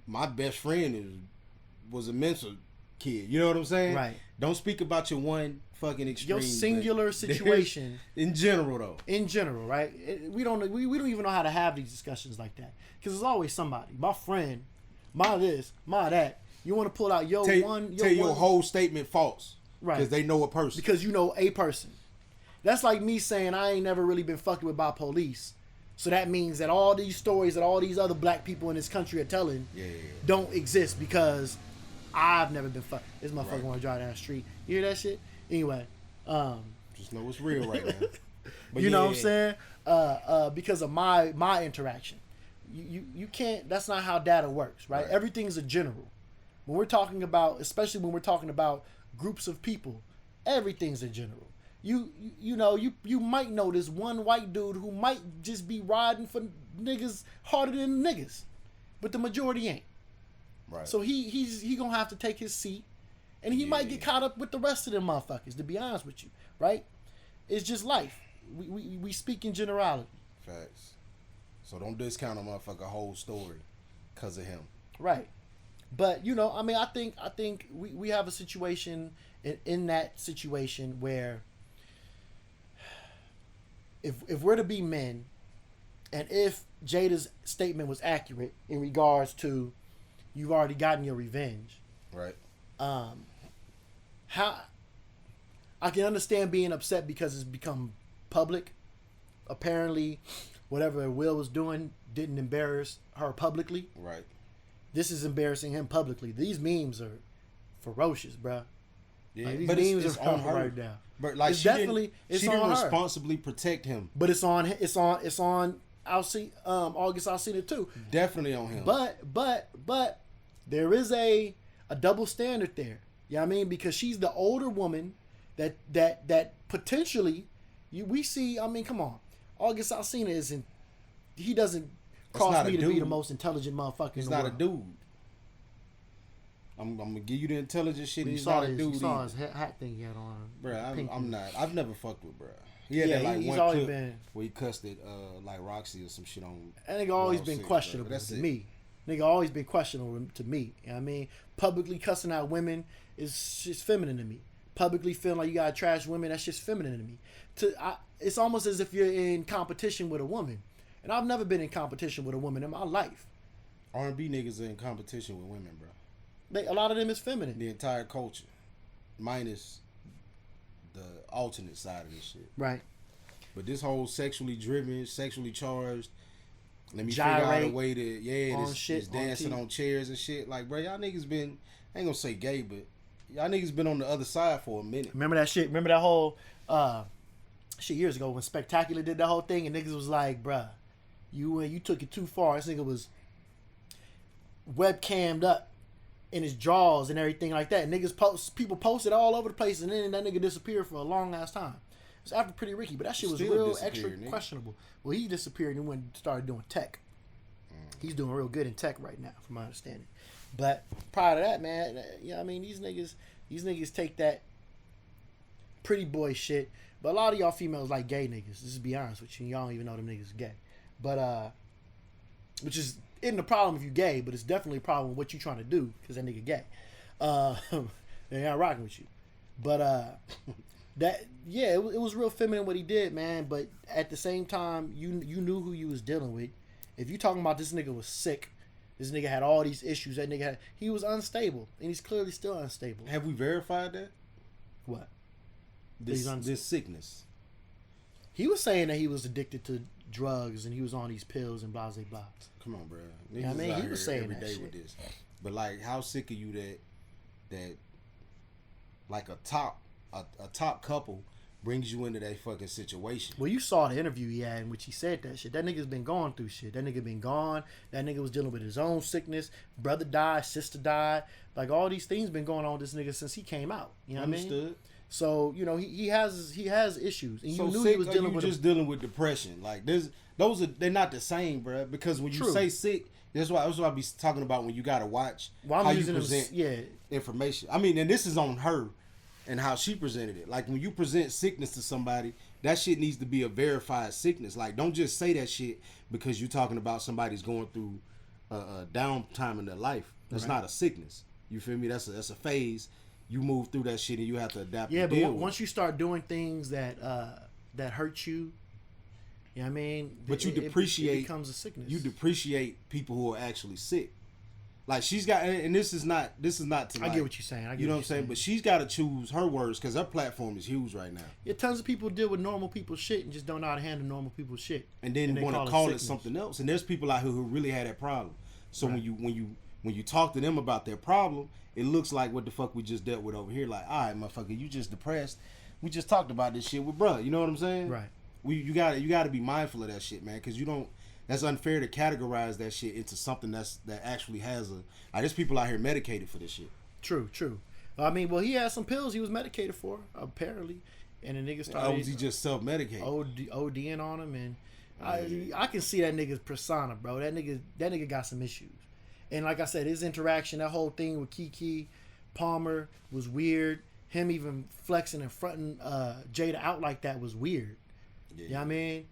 My best friend was a mental kid. You know what I'm saying? Right. Don't speak about your one fucking extreme. Your singular situation. In general, though. In general, right? We don't even know how to have these discussions like that because there's always somebody. My friend, my this, my that. You want to pull out your whole statement false, right? Because they know a person. Because you know a person. That's like me saying I ain't never really been fucked with by police. So that means that all these stories that all these other black people in this country are telling don't exist because I've never been fucked. This motherfucker want to drive down the street. You hear that shit? Anyway, just know it's real right now. But you know what I'm saying? Because of my interaction. You can't. That's not how data works, right? Everything's a general. When we're talking about, especially when we're talking about groups of people, everything's a general. You know you might know this one white dude who might just be riding for niggas harder than niggas, but the majority ain't. Right. So he gonna have to take his seat, and he might get caught up with the rest of them motherfuckers. To be honest with you, right? It's just life. We speak in generality. Facts. So don't discount a motherfucker whole story because of him. Right. But you know, I mean, I think we have a situation in that situation where if we're to be men, and if Jada's statement was accurate in regards to you've already gotten your revenge, right? How I can understand being upset because it's become public. Apparently, whatever Will was doing didn't embarrass her publicly. Right. This is embarrassing him publicly. These memes are ferocious, bruh. Yeah, Like, these but memes it's are on popping her. right now. But like It's she definitely didn't, she on didn't her. responsibly protect him. But it's on August Alsina too. Definitely on him. But there is a double standard there. You know what I mean? Because she's the older woman that potentially we see. I mean, come on, August Alsina isn't. He doesn't cross me to be the most intelligent motherfucker in the world. He's not a dude. I'm gonna give you the intelligent shit. You He's saw not a dude. You saw his hat thing he had on. Bro, I'm not. I've never fucked with bro. He had Yeah, that like he's one always clip been- where he cussed it like Roxy or some shit on. That nigga always 106, been bro. questionable That's to it. me. Nigga always been questionable to me. You know what I mean? Publicly cussing out women is just feminine to me. Publicly feeling like you gotta trash women, that's just feminine to me. It's almost as if you're in competition with a woman. And I've never been in competition with a woman in my life. R&B niggas are in competition with women, bro. A lot of them is feminine. The entire culture, minus the alternate side of this shit. Right. But this whole sexually driven, sexually charged, let me Gyrate figure out a way to, on this shit, on dancing TV. on chairs and shit. Like, bro, y'all niggas been, I ain't gonna say gay, but y'all niggas been on the other side for a minute. Remember that shit? Remember that whole shit years ago when Spectacular did that whole thing and niggas was like, bruh, you took it too far. This nigga was webcammed up in his jaws and everything like that. People posted all over the place, and then that nigga disappeared for a long ass time. It was after Pretty Ricky, but that shit was Still real disappeared, extra nigga. questionable. Well, he disappeared and went and started doing tech. He's doing real good in tech right now, from my understanding. But prior to that, man, you know what I mean, these niggas take that pretty boy shit. But a lot of y'all females like gay niggas. Just to be honest with you, y'all don't even know them niggas gay. But which isn't a problem if you gay, but it's definitely a problem with what you trying to do because that nigga gay. They not rocking with you. But it was real feminine what he did, man. But at the same time, you knew who you was dealing with. If you talking about this nigga was sick, this nigga had all these issues. That nigga he was unstable, and he's clearly still unstable. Have we verified that? What? This sickness. He was saying that he was addicted to drugs and he was on these pills and blah blah blah. Come on, bro. You know what I mean? Out He was here saying every that day shit. with this. But like, how sick are you that like a top couple brings you into that fucking situation? Well, you saw the interview he had in which he said that shit. That nigga's been going through shit. That nigga been gone. That nigga was dealing with his own sickness. Brother died, sister died. Like all these things been going on with this nigga since he came out. You know what I mean? Understood. So you know he has issues, and So you knew sick, he was or dealing you with just dealing with depression. Like they're not the same, bro. Because when you True. say sick, that's what I be talking about when you gotta watch Well, I'm how you using present information. I mean, and this is on her and how she presented it. Like when you present sickness to somebody, that shit needs to be a verified sickness. Like don't just say that shit because you're talking about somebody's going through a downtime in their life. That's not a sickness. You feel me? That's a phase. You move through that shit and you have to adapt. Yeah, and but deal with once you start doing things that hurt you, you know what I mean? But you it depreciate. becomes a sickness. You depreciate people who are actually sick. Like she's got, and this is not to. Like, I get what you're saying. You know what I'm saying? But she's got to choose her words because her platform is huge right now. Yeah, tons of people deal with normal people's shit and just don't know how to handle normal people's shit. And then they want to call call it sickness. something else. And there's people out here who really had that problem. So when you talk to them about their problem, it looks like what the fuck we just dealt with over here. Like, all right, motherfucker, you just depressed. We just talked about this shit with bruh. You know what I'm saying? Right. You gotta be mindful of that shit, man, because you don't. That's unfair to categorize that shit into something that actually has a. Like, there's people out here medicated for this shit. True. I mean, well, he had some pills he was medicated for, apparently, and the nigga started. Or was he just self-medicated? ODing on him, and I can see that nigga's persona, bro. That nigga got some issues, and like I said, his interaction, that whole thing with Kiki Palmer was weird. Him even flexing and fronting Jada out like that was weird. Yeah. You know what I mean?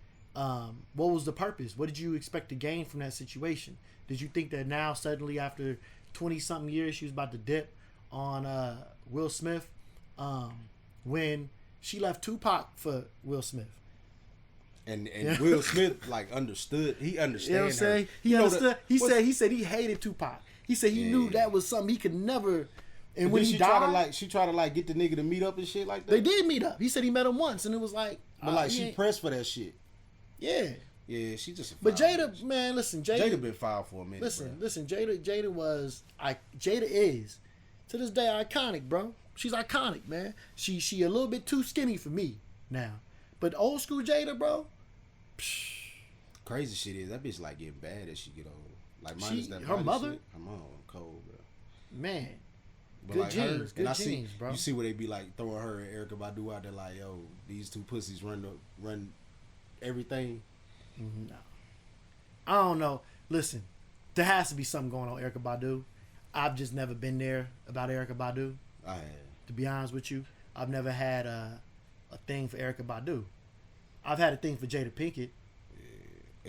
What was the purpose? What did you expect to gain from that situation? Did you think that now suddenly after 20-something years she was about to dip on Will Smith when she left Tupac for Will Smith? And Will Smith like understood. He understood. You know what I'm saying? He understood. He said he hated Tupac. He said he knew that was something he could never. And when he died, she tried to get the nigga to meet up and shit like that. They did meet up. He said he met him once, and it was like, but she pressed for that shit. Yeah. Yeah, she just. But Jada, man, listen, Jada been filed for a minute. Listen, Jada is to this day iconic, bro. She's iconic, man. She a little bit too skinny for me now. But old school Jada, bro. Psh, Crazy shit is that bitch like getting bad as she get older. Like minus that her body mother. shit, her mom cold, bro. Man. But Good like genes, her, good genes, bro. You see where they be like throwing her and Erykah Badu out there like, yo, these two pussies run everything. No. I don't know. Listen, there has to be something going on with Erykah Badu. I've just never been there about Erykah Badu. I have. To be honest with you, I've never had a thing for Erykah Badu. I've had a thing for Jada Pinkett.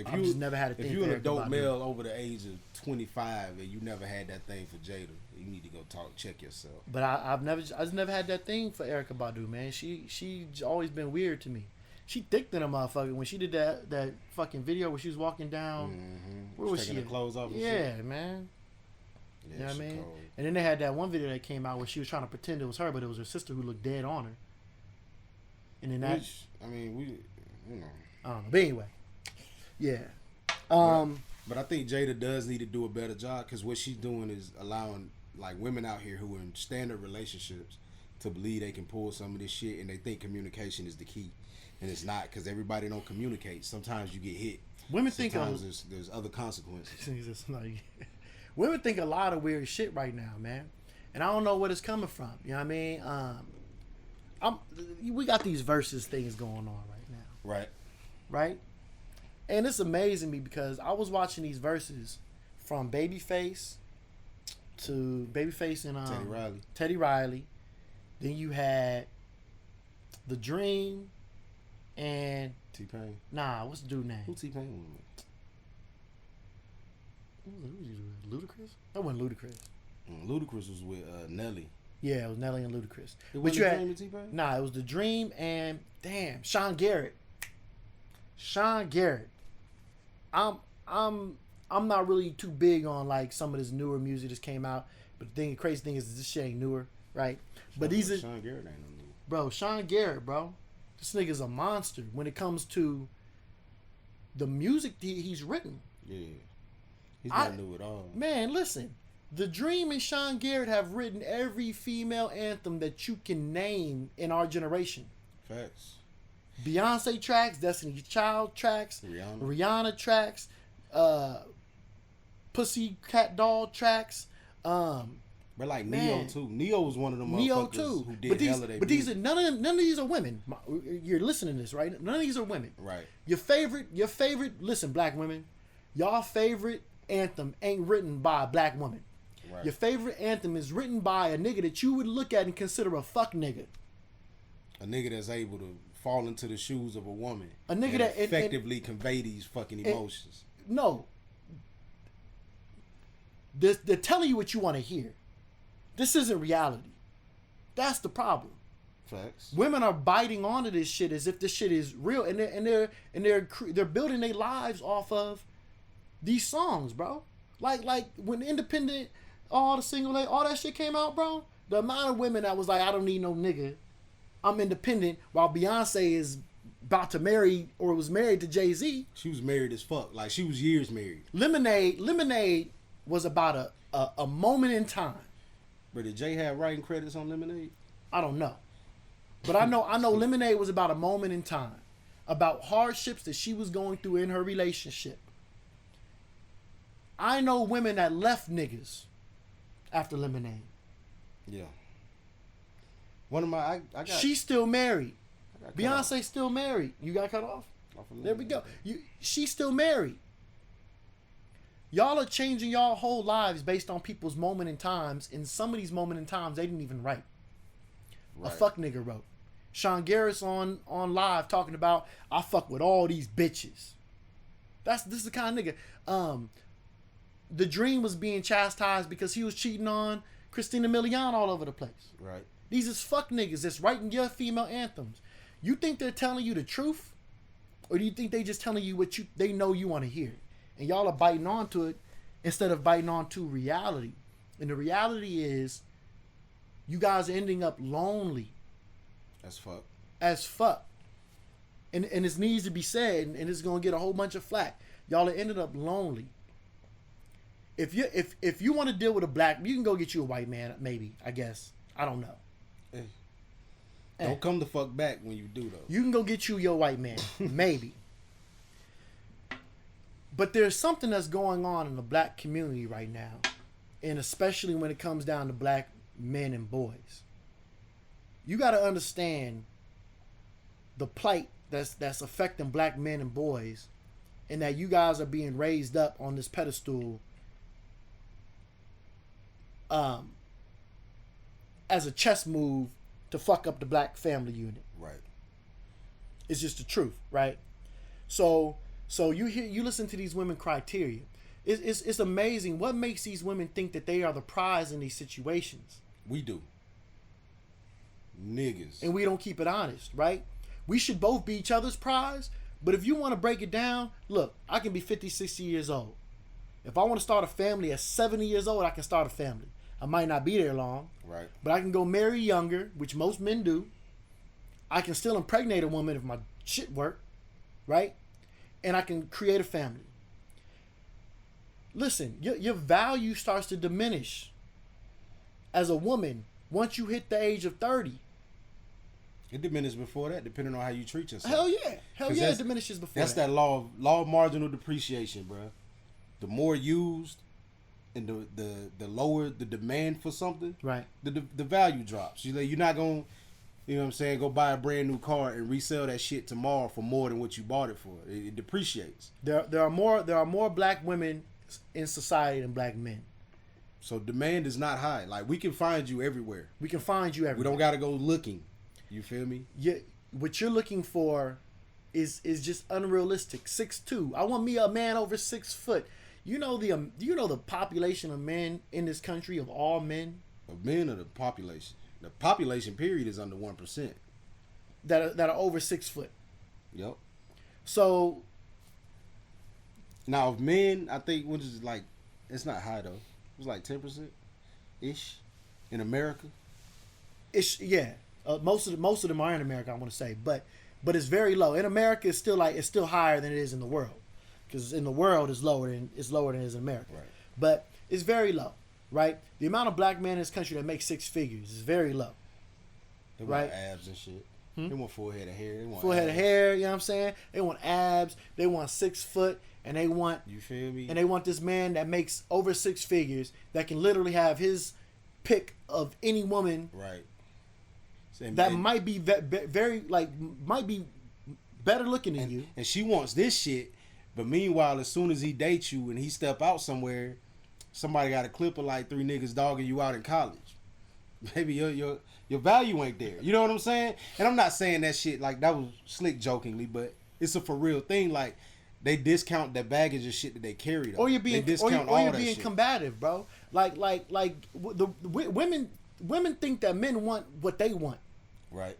I've just never had a thing for Erykah Badu. If you're an adult male over the age of 25 and you never had that thing for Jada, you need to go check yourself. But I just never had that thing for Erykah Badu, man. She's always been weird to me. She thick than a motherfucker. When she did that fucking video where she was walking down, where was she? Taking her clothes off. And yeah, shit. man. Yeah, You know what I mean? cold. And then they had that one video that came out where she was trying to pretend it was her, but it was her sister who looked dead on her. And then that, I mean, I don't know. But anyway, yeah. But I think Jada does need to do a better job because what she's doing is allowing like women out here who are in standard relationships to believe they can pull some of this shit and they think communication is the key, and it's not because everybody don't communicate. Sometimes you get hit. Women think sometimes there's other consequences. Women think a lot of weird shit right now, man, and I don't know where it's coming from. You know what I mean? We got these versus things going on right now. Right? And it's amazing me because I was watching these verses from Babyface and Teddy Riley. Then you had The Dream and T-Pain. Nah, what's the dude name? Who T-Pain? Ludacris? That wasn't Ludacris. Ludacris was with Nelly. Yeah, it was Nelly and Ludacris. It was The Dream and T-Pain? Nah, it was The Dream and Sean Garrett. Sean Garrett. I'm not really too big on like some of this newer music that came out, but the crazy thing is this shit ain't newer, right? But these are Sean Garrett ain't no new. Bro, Sean Garrett, bro. This nigga's a monster when it comes to the music he's written. Yeah. He's not new at all. Man, listen. The Dream and Sean Garrett have written every female anthem that you can name in our generation. Facts. Beyonce tracks, Destiny's Child tracks, Rihanna tracks, Pussycat Doll tracks. But like Neo too. Neo was one of them Neo motherfuckers too. who did hella they But these are none of these are women. You're listening to this, right? None of these are women. Right. Your favorite. Listen, black women, y'all favorite anthem ain't written by a black woman. Right. Your favorite anthem is written by a nigga that you would look at and consider a fuck nigga. A nigga that's able to fall into the shoes of a woman. A nigga that effectively convey these fucking emotions. No. They're telling you what you want to hear. This isn't reality. That's the problem. Facts. Women are biting onto this shit as if this shit is real, and they're building their lives off of these songs, bro. Like when Independent, all that shit came out, bro. The amount of women that was like, I don't need no nigga, I'm independent, while Beyonce is about to marry or was married to Jay-Z. She was married as fuck. Like she was years married. Lemonade was about a moment in time. But did Jay have writing credits on Lemonade? I don't know. But I know Lemonade was about a moment in time. About hardships that she was going through in her relationship. I know women that left niggas after Lemonade. Yeah. One of my I got. She's still married. Beyonce's still married. You got cut off? There we go. She's still married. Y'all are changing y'all whole lives based on people's moment in times, and some of these moment in times they didn't even write. A fuck nigga wrote. Sean Garrett's on live talking about I fuck with all these bitches. This is the kind of nigga. The Dream was being chastised because he was cheating on Christina Milian all over the place. Right. These is fuck niggas that's writing your female anthems. You think they're telling you the truth? Or do you think they just telling you what they know you want to hear? And y'all are biting onto it instead of biting onto reality. And the reality is you guys are ending up lonely. As fuck. And it needs to be said, and it's going to get a whole bunch of flack. Y'all are ended up lonely. If you want to deal with a black, you can go get you a white man, maybe, I guess. I don't know. Hey. Don't come the fuck back when you do though. You can go get you your white man, maybe. But there's something that's going on in the black community right now, and especially when it comes down to black men and boys. You got to understand the plight that's affecting black men and boys, and that you guys are being raised up on this pedestal as a chess move to fuck up the black family unit. Right. It's just the truth, right? So you listen to these women criteria. It's amazing what makes these women think that they are the prize in these situations. We do. Niggas. And we don't keep it honest, right? We should both be each other's prize, but if you want to break it down, look, I can be 50, 60 years old. If I want to start a family at 70 years old, I can start a family. I might not be there long. Right. But I can go marry younger, which most men do. I can still impregnate a woman if my shit work, right? And I can create a family. Listen, your value starts to diminish as a woman once you hit the age of 30. It diminishes before that, depending on how you treat yourself. Hell yeah, it diminishes before that's that law of marginal depreciation, bro. The more used and the lower the demand for something, right? The value drops. You're not gonna, you know what I'm saying, go buy a brand new car and resell that shit tomorrow for more than what you bought it for. It depreciates. There are more black women in society than black men. So demand is not high. Like, we can find you everywhere. We can find you everywhere. We don't got to go looking. You feel me? Yeah. What you're looking for is just unrealistic. 6'2". I want me a man over 6 foot. You know the population of men in this country, of all men? Of men or the population? The population period is under 1%. That are over 6 foot. Yep. So now of men, I think which is like, it's not high though. It's like 10% ish in America. It's yeah. Most of them are in America, I want to say, but it's very low. In America, it's still higher than it is in the world, because in the world it's lower than it is in America. Right. But it's very low, right? The amount of black men in this country that make 6 figures is very low. They want right? abs and shit. They want full head of hair. They want full head abs. of hair. You know what I'm saying? They want abs. They want 6 foot, and they want. You feel me? And they want this man that makes over 6 figures that can literally have his pick of any woman. Right. That might be very might be better looking than you. And she wants this shit, but meanwhile, as soon as he dates you and he step out somewhere, somebody got a clip of like 3 niggas dogging you out in college. Maybe your value ain't there. You know what I'm saying? And I'm not saying that shit like that was slick jokingly, but it's a for real thing. Like, they discount the baggage of shit that they carry. Though. Or you're being shit. combative, bro. Like the women think that men want what they want. Right.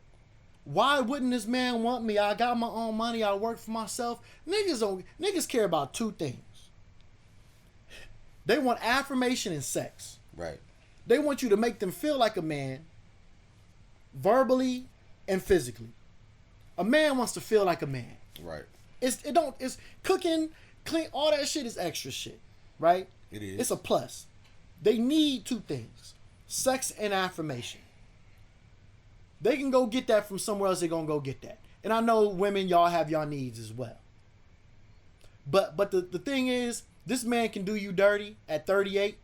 Why wouldn't this man want me? I got my own money. I work for myself. Niggas care about 2 things. They want affirmation and sex. Right. They want you to make them feel like a man, verbally and physically. A man wants to feel like a man. Right. It's cooking, clean, all that shit is extra shit, right? It is. It's a plus. They need 2 things: sex and affirmation. They can go get that from somewhere else. They're gonna go get that. And I know women, y'all have y'all needs as well. But the thing is, this man can do you dirty at 38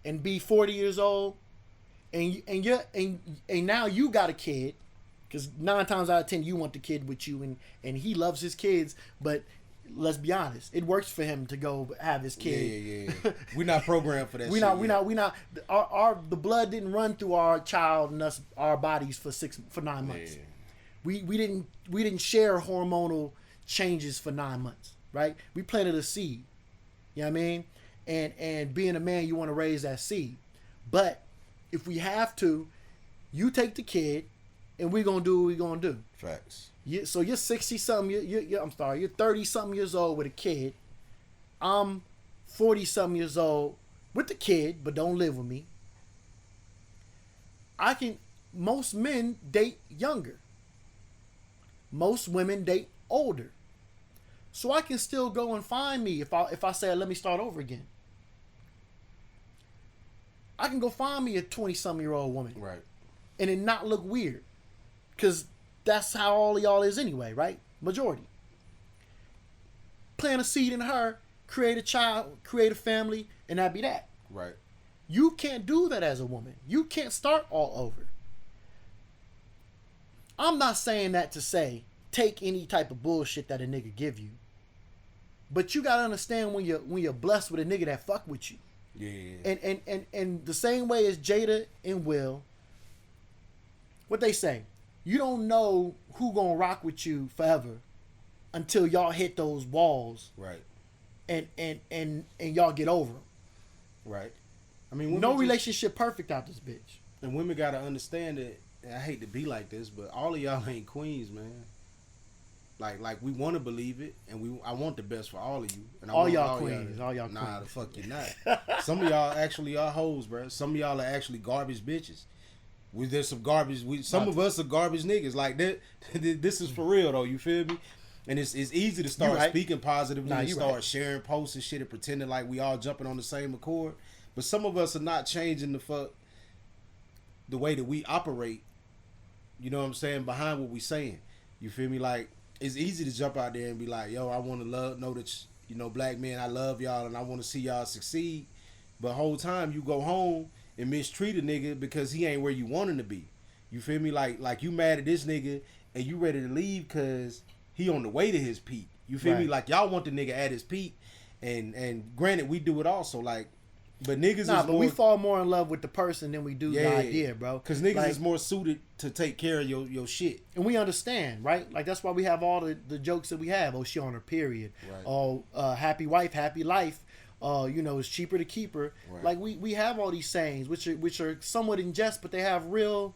and be 40 years old, and now you got a kid, because 9 times out of 10 you want the kid with you, and he loves his kids, but let's be honest, it works for him to go have his kid. Yeah. We're not programmed for that. We not. The blood didn't run through our child and our bodies for 9 months. Yeah. We didn't share hormonal changes for 9 months, right? We planted a seed. You know what I mean? And being a man, you want to raise that seed. But if we have to, you take the kid, and we're gonna do what we're gonna do. Facts. So you're 60-something. You're 30-something years old with a kid. I'm 40-something years old with the kid, but don't live with me. Most men date younger. Most women date older. So I can still go and find me if I say, let me start over again. I can go find me a 20-something-year-old woman. Right. and it not look weird, because that's how all of y'all is anyway, right? Majority. Plant a seed in her, create a child, create a family, and that be that. Right. You can't do that as a woman. You can't start all over. I'm not saying that to say take any type of bullshit that a nigga give you. But you gotta understand when you're blessed with a nigga that fuck with you. Yeah. And the same way as Jada and Will, what they say, you don't know who gonna rock with you forever until y'all hit those walls. Right. And y'all get over them. Right. I mean, no relationship perfect out this bitch. And women gotta understand that. I hate to be like this, but all of y'all ain't queens, man. Like we want to believe it, and I want the best for all of you. And I all want y'all queens, all y'all nah, queens. the fuck you not. Some of y'all actually are hoes, bro. Some of y'all are actually garbage bitches. There's some garbage. Some of us are garbage niggas. Like that. This is for real though. You feel me? And it's easy to start speaking positively and start sharing posts and shit and pretending like we all jumping on the same accord. But some of us are not changing the way that we operate. You know what I'm saying? Behind what we saying. You feel me? Like, it's easy to jump out there and be like, yo, I want to know that, you know, black men, I love y'all and I want to see y'all succeed. But whole time you go home and mistreat a nigga because he ain't where you want him to be. You feel me? Like you mad at this nigga and you ready to leave because he on the way to his peak. You feel me? Like, y'all want the nigga at his peak. And granted, we do it also. Like, but niggas we fall more in love with the person than we do the idea, bro. Because niggas is more suited to take care of your shit. And we understand, right? Like, that's why we have all the jokes that we have. Oh, she on her period. Right. Oh, happy wife, happy life. You know, it's cheaper to keep her. Right. Like, we have all these sayings, which are somewhat in jest, but they have real...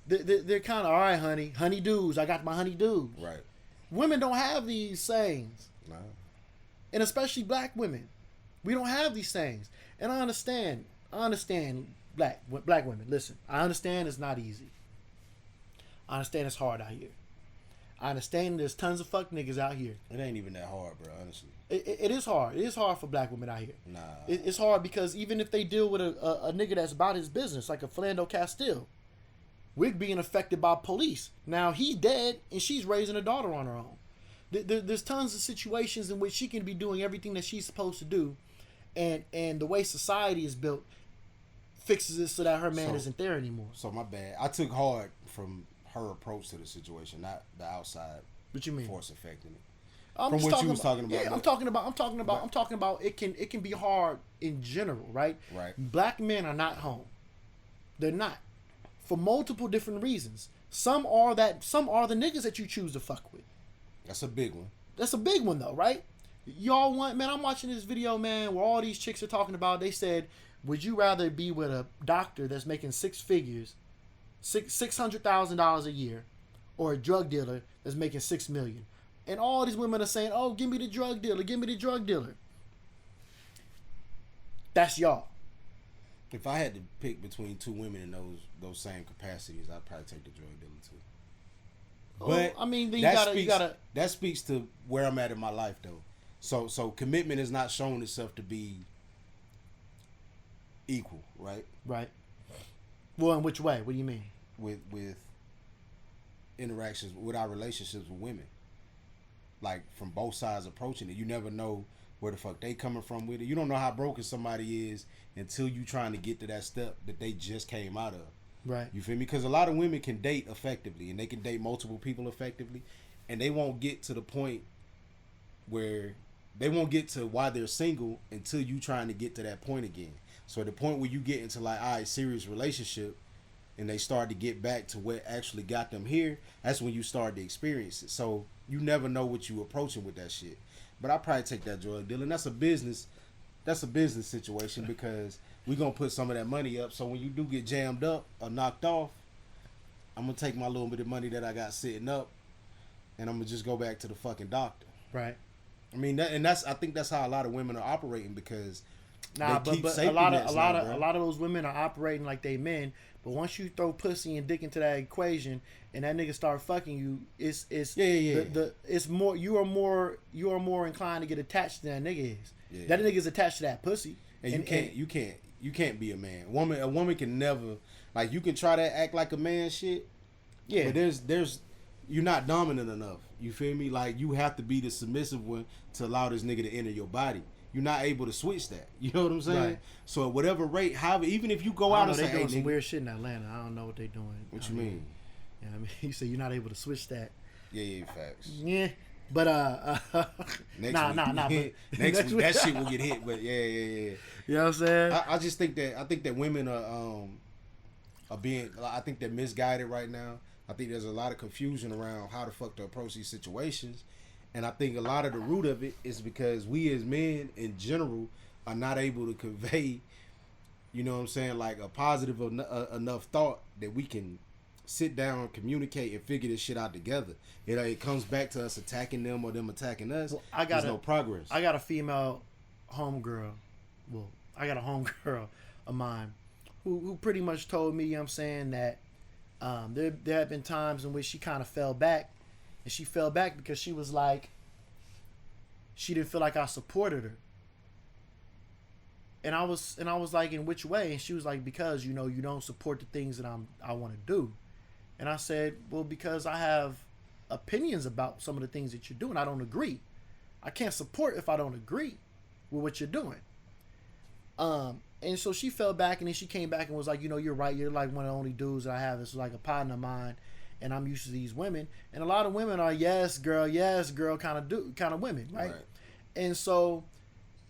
They're kind of, all right, honey. Honeydews. I got my honeydews. Right. Women don't have these sayings. No. And especially black women. We don't have these sayings. And I understand black women. Listen, I understand it's not easy. I understand it's hard out here. I understand there's tons of fuck niggas out here. It ain't even that hard, bro, honestly. It is hard. It is hard for black women out here. Nah. It's hard because even if they deal with a nigga that's about his business, like a Philando Castile, we're being affected by police. Now, he's dead and she's raising a daughter on her own. There's tons of situations in which she can be doing everything that she's supposed to do. And the way society is built fixes it so that her man isn't there anymore. So my bad. I took hard from her approach to the situation, not the outside what you mean? Force affecting it. From what you was talking about. Yeah, I'm talking about it can be hard in general, right? Right. Black men are not home. They're not. For multiple different reasons. Some are the niggas that you choose to fuck with. That's a big one. That's a big one though, right? Y'all want, man, I'm watching this video, man, where all these chicks are talking about, they said, would you rather be with a doctor that's making six figures, $600,000 a year, or a drug dealer that's making $6 million? And all these women are saying, oh, give me the drug dealer, give me the drug dealer. That's y'all. If I had to pick between two women in those same capacities, I'd probably take the drug dealer too. But I mean, then you gotta. That speaks to where I'm at in my life, though. So commitment has not shown itself to be equal, right? Right. Well, in which way? What do you mean? With interactions with our relationships with women, like from both sides approaching it, you never know where the fuck they coming from with it. You don't know how broken somebody is until you trying to get to that step that they just came out of. Right. You feel me? Because a lot of women can date effectively, and they can date multiple people effectively, and they won't get to the point where they won't get to why they're single until you trying to get to that point again. So at the point where you get into like, all right, serious relationship, and they start to get back to what actually got them here, that's when you start to experience it. So you never know what you approaching with that shit. But I probably take that drug deal, and that's a business situation because we gonna put some of that money up. So when you do get jammed up or knocked off, I'm gonna take my little bit of money that I got sitting up, and I'm gonna just go back to the fucking doctor. Right. I mean, I think that's how a lot of women are operating because but a lot of those women are operating like they men. But once you throw pussy and dick into that equation, and that nigga start fucking you, it's more you are more inclined to get attached than that nigga is. Yeah. That nigga's attached to that pussy. And you can't be a man. A woman can never, like, you can try to act like a man shit. Yeah. But there's you're not dominant enough. You feel me? Like, you have to be the submissive one to allow this nigga to enter your body. You're not able to switch that. You know what I'm saying? Right. So at whatever rate, however, even if you go out and say, they doing hey, some nigga, weird shit in Atlanta. I don't know what they doing. What you mean? Yeah, I mean, you say you're not able to switch that. Yeah, facts. Yeah, but Next week, but next week that shit will get hit. But yeah. You know what I'm saying? I just think that women are being, I think they're misguided right now. I think there's a lot of confusion around how the fuck to approach these situations, and I think a lot of the root of it is because we as men in general are not able to convey, you know what I'm saying, like a positive enough thought that we can sit down, communicate, and figure this shit out together. It comes back to us attacking them or them attacking us. Well, there's no progress. I got a female homegirl. Well, I got a homegirl of mine who pretty much told me, you know what I'm saying, that there have been times in which she kind of fell back, and she fell back because she was like, she didn't feel like I supported her. And I was like, in which way? And she was like, because, you know, you don't support the things that I want to do. And I said, well, because I have opinions about some of the things that you're doing. I don't agree. I can't support if I don't agree with what you're doing. And so she fell back, and then she came back and was like, you know, you're right. You're like one of the only dudes that I have that's like a partner of mine, and I'm used to these women. And a lot of women are yes girl kind of women, right? And so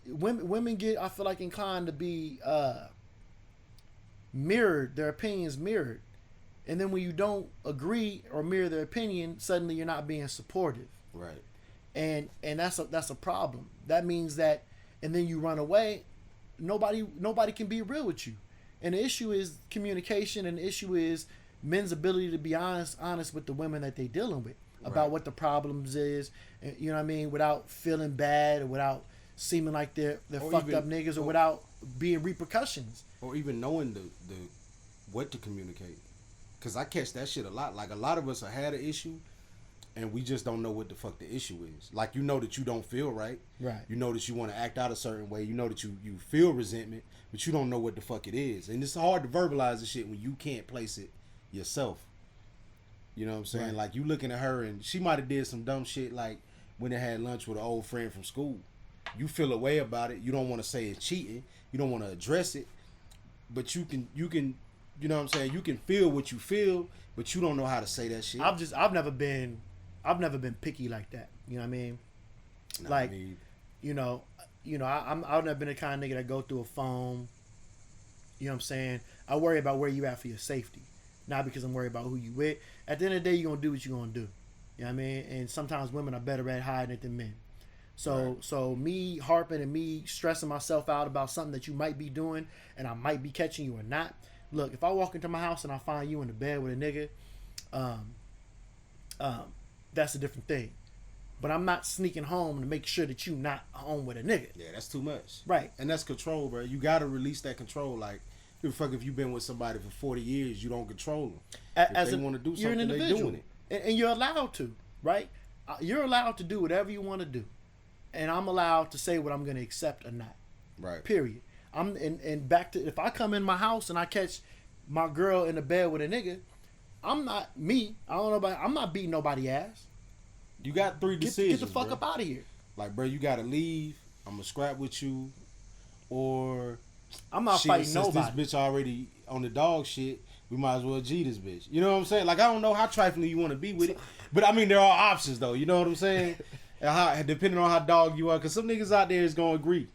women get, I feel like, inclined to be mirrored, their opinions mirrored. And then when you don't agree or mirror their opinion, suddenly you're not being supportive. Right. And that's a problem. That means that, and then you run away. Nobody can be real with you. And the issue is communication, and the issue is men's ability to be honest with the women that they're dealing with about what the problems is, and, you know what I mean, without feeling bad or without seeming like they're fucked up niggas, or without being repercussions. Or even knowing the what to communicate. Because I catch that shit a lot. Like, a lot of us have had an issue, and we just don't know what the fuck the issue is. Like, you know that you don't feel right. Right. You know that you want to act out a certain way. You know that you feel resentment, but you don't know what the fuck it is. And it's hard to verbalize the shit when you can't place it yourself. You know what I'm saying? Right. Like, you looking at her, and she might have did some dumb shit, like when they had lunch with an old friend from school. You feel a way about it. You don't want to say it's cheating. You don't want to address it. But you can, you know what I'm saying? You can feel what you feel, but you don't know how to say that shit. I've never been picky like that. You know what I mean? Nah, like, you know, I've never been the kind of nigga that go through a phone. You know what I'm saying? I worry about where you at for your safety, not because I'm worried about who you with. At the end of the day, you're gonna do what you're gonna do. You know what I mean? And sometimes women are better at hiding it than men. So me harping and me stressing myself out about something that you might be doing and I might be catching you or not. Look, if I walk into my house and I find you in the bed with a nigga, that's a different thing. But I'm not sneaking home to make sure that you not home with a nigga. Yeah, that's too much. Right. And that's control, bro. You gotta release that control. Like, give a fuck if you've been with somebody for 40 years, you don't control them. If they want to do something, you're an individual. they doing it. And you're allowed to, right? You're allowed to do whatever you want to do. And I'm allowed to say what I'm going to accept or not. Right. Period. And back to, if I come in my house and I catch my girl in the bed with a nigga, I'm not me. I don't know about, I'm not beating nobody ass. You got 3 decisions. Get the fuck bro. up out of here. Like, bro, you gotta leave. I'm gonna scrap with you, or I'm not fighting since nobody. This bitch already on the dog shit, we might as well G this bitch. You know what I'm saying? Like, I don't know how trifling you want to be with it, but I mean, there are options though. You know what I'm saying? And how, depending on how dog you are, because some niggas out there is gonna agree.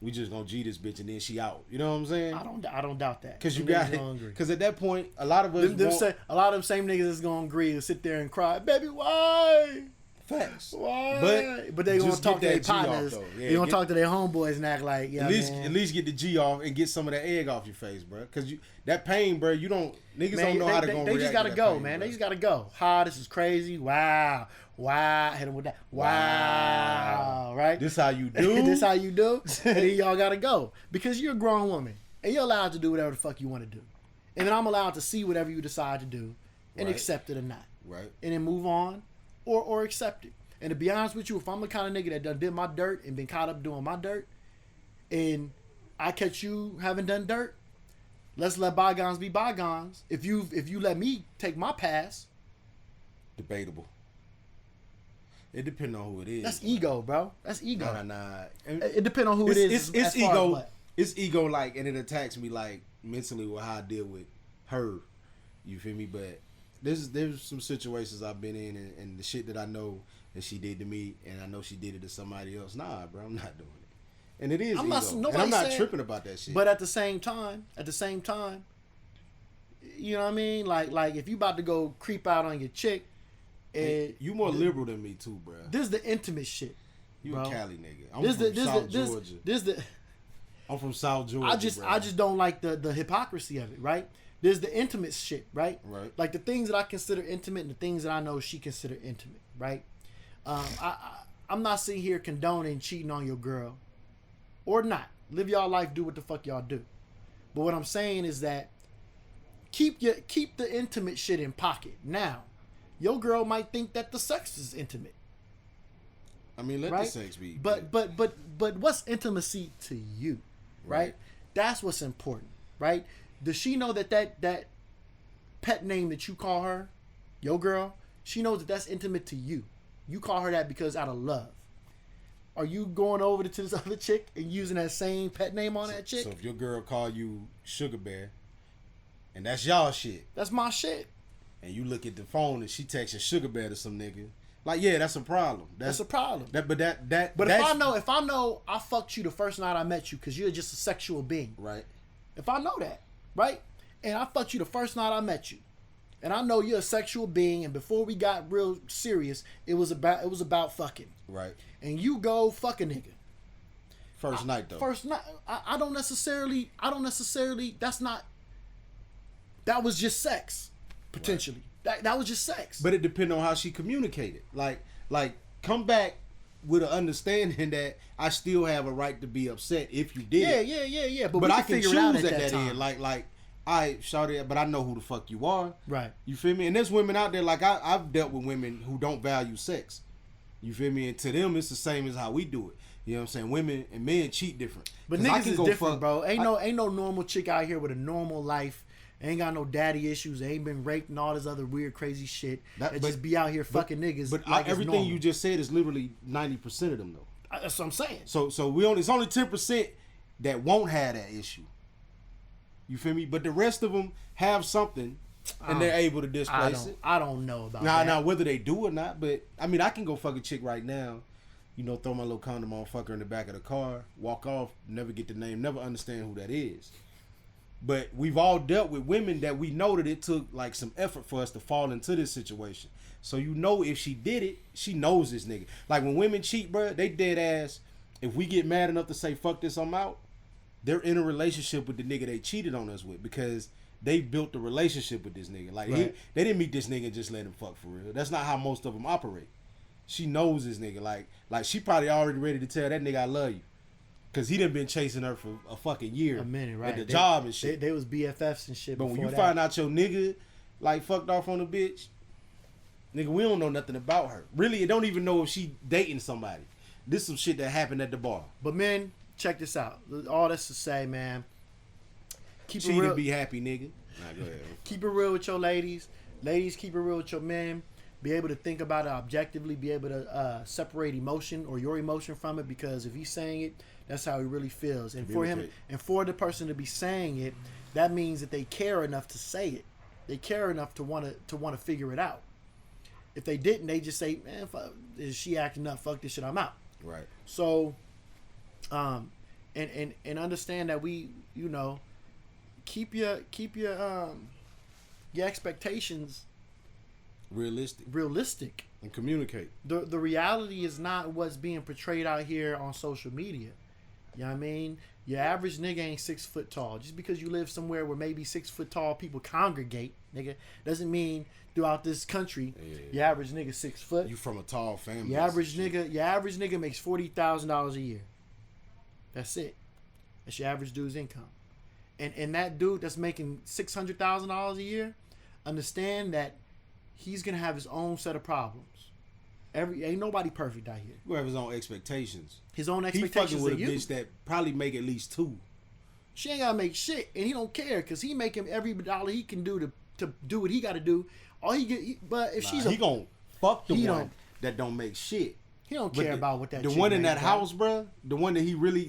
We just gonna G this bitch and then she out. You know what I'm saying? I don't doubt that. Because you got it. Because at that point, a lot of us a lot of them same niggas is gonna agree to sit there and cry, baby, why? Facts. Why? But they gonna talk to their partners. Yeah, they gonna talk to their homeboys and act like, yeah, at least get the G off and get some of that egg off your face, bro. Because that pain, bro, you don't niggas don't know how to go. They just gotta go, man. They just gotta go. This is crazy. Wow. Hit him with that. Wow. Right. This how you do. This how you do. And then y'all gotta go because you're a grown woman and you're allowed to do whatever the fuck you want to do, and then I'm allowed to see whatever you decide to do and accept it or not. Right. And then move on. Or accept it. And to be honest with you, if I'm the kind of nigga that done did my dirt and been caught up doing my dirt, and I catch you having done dirt. Let's let bygones be bygones. If you let me take my pass, Debatable. It depends on who it is. that's ego, bro. That's ego. Nah. It depends on who it is. It's as far as ego. what. It's ego, like, and it attacks me, like, mentally with how I deal with her. You feel me? But there's some situations I've been in, and the shit that I know that she did to me, and I know she did it to somebody else. Nah, bro, I'm not doing it. And it is ego. And I'm not tripping about that shit. But at the same time, you know what I mean? Like if you about to go creep out on your chick, you more liberal than me too, bro. This is the intimate shit. You bro. a Cali nigga. I'm from South Georgia. I'm from South Georgia. I just don't like the hypocrisy of it, right? There's the intimate shit, right? Right. Like the things that I consider intimate and the things that I know she consider intimate, right? I'm not sitting here condoning cheating on your girl, or not. Live y'all life, do what the fuck y'all do. But what I'm saying is that keep the intimate shit in pocket. Now, your girl might think that the sex is intimate. I mean, let right? the sex be. But what's intimacy to you, right? That's what's important, right? Does she know that pet name that you call her, your girl, she knows that that's intimate to you. You call her that because out of love. Are you going over to this other chick and using that same pet name on that chick? So if your girl call you Sugar Bear, and that's y'all shit, that's my shit. And you look at the phone and she texting Sugar Bear to some nigga, like, yeah, that's a problem. That's a problem. But if I know I fucked you the first night I met you because you're just a sexual being, right? If I know that, right, and I fucked you the first night I met you, and I know you're a sexual being, and before we got real serious, it was about fucking, right? And you go fuck a nigga. First night though. First night, I don't necessarily. That's not. That was just sex, potentially. Right. That was just sex. But it depends on how she communicated. Like come back with an understanding that I still have a right to be upset if you did. Yeah. But I can choose at that end. Like I shouted, but I know who the fuck you are. Right. You feel me? And there's women out there, like I've dealt with women who don't value sex. You feel me? And to them, it's the same as how we do it. You know what I'm saying? Women and men cheat different. But niggas is different, bro. Ain't no normal chick out here with a normal life. Ain't got no daddy issues. Ain't been raped and all this other weird, crazy shit. Just be out here fucking niggas. But like everything you just said is literally 90% of them, though. That's what I'm saying. So it's only 10% that won't have that issue. You feel me? But the rest of them have something, and they're able to displace it. I don't know about that. Now, whether they do or not, but I mean, I can go fuck a chick right now. You know, throw my little condom on, fuck her in the back of the car, walk off, never get the name, never understand who that is. But we've all dealt with women that we know that it took like some effort for us to fall into this situation. So you know, if she did it, she knows this nigga. Like when women cheat, bro, they dead ass. If we get mad enough to say fuck this, I'm out, they're in a relationship with the nigga they cheated on us with because they built a relationship with this nigga. Like they didn't meet this nigga and just let him fuck for real. That's not how most of them operate. She knows this nigga. Like she probably already ready to tell that nigga I love you. Cause he done been chasing her for a fucking year. A minute, right? At the job and shit. They was BFFs and shit. But when you find out your nigga like fucked off on a bitch, nigga, we don't know nothing about her. Really, you don't even know if she dating somebody. This is some shit that happened at the bar. But men, check this out. All this to say, man. Keep it real. Be happy, nigga. Nah, go ahead. Keep it real with your ladies. Ladies, keep it real with your men. Be able to think about it objectively. Be able to separate emotion or your emotion from it, because if he's saying it, that's how he really feels. And for him, and for the person to be saying it, that means that they care enough to say it. They care enough to want to figure it out. If they didn't, they just say, "Man, is she acting up? Fuck this shit, I'm out." Right. So, and understand that we, you know, keep your expectations realistic and communicate. The reality is not what's being portrayed out here on social media. You know what I mean? Your average nigga ain't 6 foot tall. Just because you live somewhere where maybe 6 foot tall people congregate, nigga, doesn't mean throughout this country your average nigga 6 foot. You from a tall family. Your average nigga makes $40,000 a year. That's it. That's your average dude's income. And that dude that's making $600,000 a year, understand that he's gonna have his own set of problems. Ain't nobody perfect out here. Who have his own expectations. His own expectations. He fucking with a bitch that probably make at least 2. She ain't gotta make shit, and he don't care because he making every dollar he can do to do what he got to do. All he get, but if she's he gonna fuck the one don't- that don't make shit. he don't care about what that. The chick one in make, that bro. house, bro. The one that he really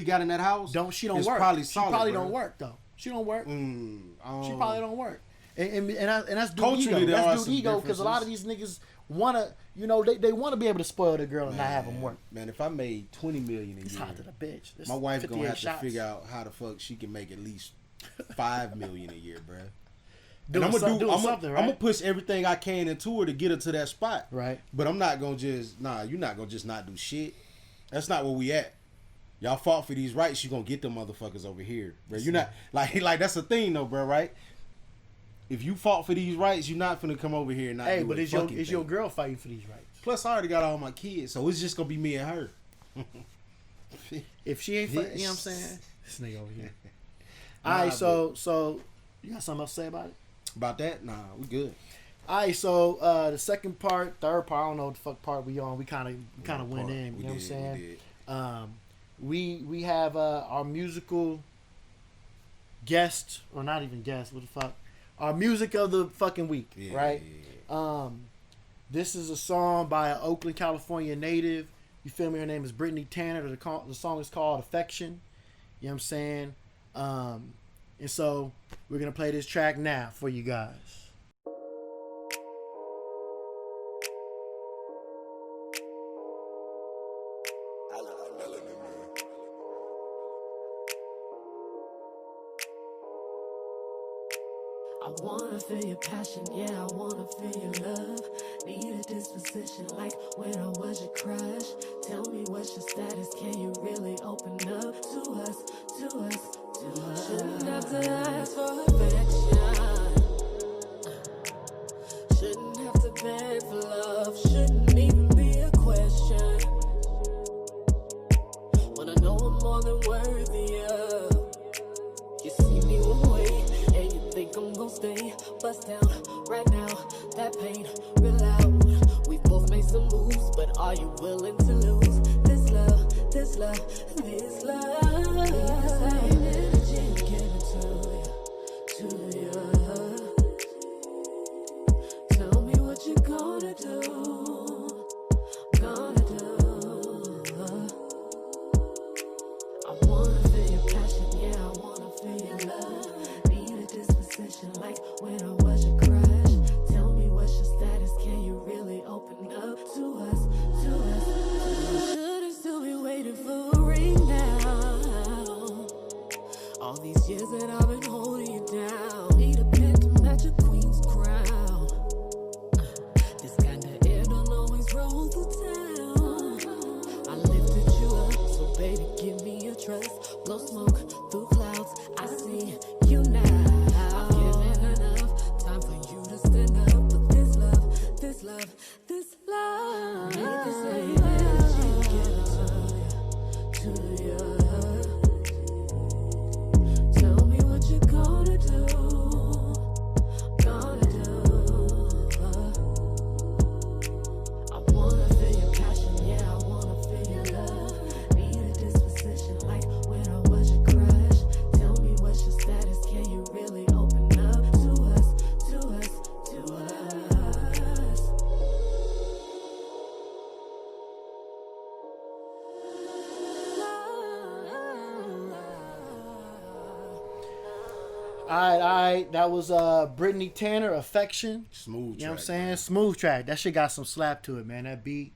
got in that house. She don't is work. Probably she solid, probably bro. don't work though. She don't work. She probably She don't work. And that's dude Culturally, ego. there are That's dude some ego because a lot of these niggas wanna, they wanna be able to spoil the girl and not have them work. Man, if I made $20 million a It's year, hot to the bitch. This my wife gonna 58 have shots. to figure out how the fuck she can make at least $5 million a year, bro. Doing I'm something, right? I'm gonna push everything I can into her to get her to that spot. Right. But I'm not gonna just you're not gonna just not do shit. That's not where we at. Y'all fought for these rights, you gonna get them motherfuckers over here, bro. You're not like that's the thing though, bro, right? If you fought for these rights, you're not finna come over here and not Hey, do but a is fucking your thing. girl fighting for these rights? Plus, I already got all my kids, so it's just gonna be me and her. If she ain't fighting, you know what I'm saying? This nigga over here. Nah, All right, so you got something else to say about it? About that, nah, we good. All right, so the second part, third part, I don't know what the fuck part we on. We kind of went in. You know what I'm saying? We have our musical guest, or not even guest. What the fuck? Our music of the fucking week, right? Yeah. This is a song by an Oakland, California native. You feel me? Her name is Brittany Tanner. The song is called Affection. You know what I'm saying? And so we're gonna play this track now for you guys. I wanna feel your passion, yeah, I wanna feel your love. Need a disposition like when I was your crush. Tell me what's your status, can you really open up to us, to us, to us? Shouldn't have to ask for affection. Shouldn't have to beg for love, shouldn't even be a question. When I know I'm more than worthy of. You see me one way, and you think I'm gon' stay. Bust down right now, that pain real out. We both made some moves, but are you willing to lose this love, this love, this love? Be the same energy I'm giving to you. Tell me what you gonna do, gonna do. I wanna feel your passion, yeah, I wanna feel your love. Need a disposition like when I was your crush. Tell me what's your status, can you really open up to us, to us? Should I still be waiting for a ring now? All these years that I've been holding you down. Need a pen to match a queen's crown. This kind of air don't always roll the town. I lifted you up, so baby, give me your trust. Blow smoke through clouds, I see you now. I've given enough time for you to stand up. But this love, this love, this love, need the same energy to you. Tell me what you gonna do, gonna do. I wanna feel your passion, yeah, I wanna feel your love. Need a disposition like when I was your crush. Tell me what's your status, can you really open up to us, to us, to us? All right. That was Brittany Tanner, Affection. Smooth track. You know what I'm saying? Man. Smooth track. That shit got some slap to it, man. That beat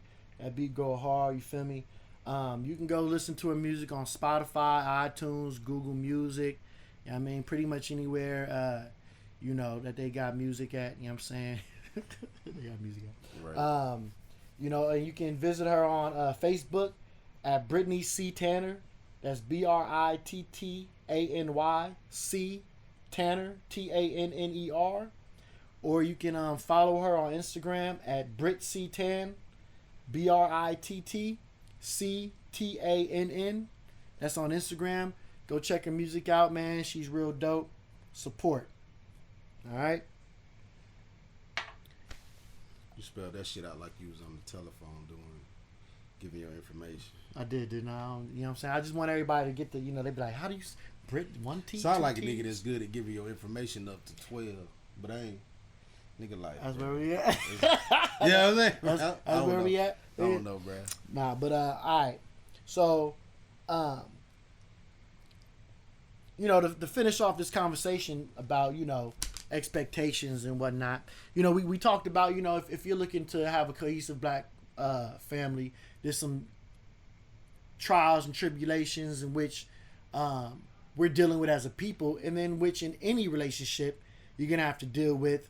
go hard. You feel me? You can go listen to her music on Spotify, iTunes, Google Music. You know what I mean? Pretty much anywhere, that they got music at. You know what I'm saying? They got music at. Right. And you can visit her on Facebook at Brittany C. Tanner. That's BritTanny C. Tanner TANNER. Or you can follow her on Instagram at BritCTan BritCTANN. That's on Instagram. Go check her music out, man. She's real dope. Support. All right. You spelled that shit out like you was on the telephone giving your information. I did, didn't I? You know what I'm saying? I just want everybody to get the, they be like, how do you, Brit, 1 T? Sound like a nigga that's good at giving your information up to 12, but I ain't. Nigga like. That's where we at. Yeah, I'm saying. That's where we at. I don't know, bro. Nah, but all right. So, to finish off this conversation about expectations and whatnot. We talked about if you're looking to have a cohesive black family, there's some trials and tribulations in which we're dealing with as a people, and then which in any relationship you're gonna have to deal with.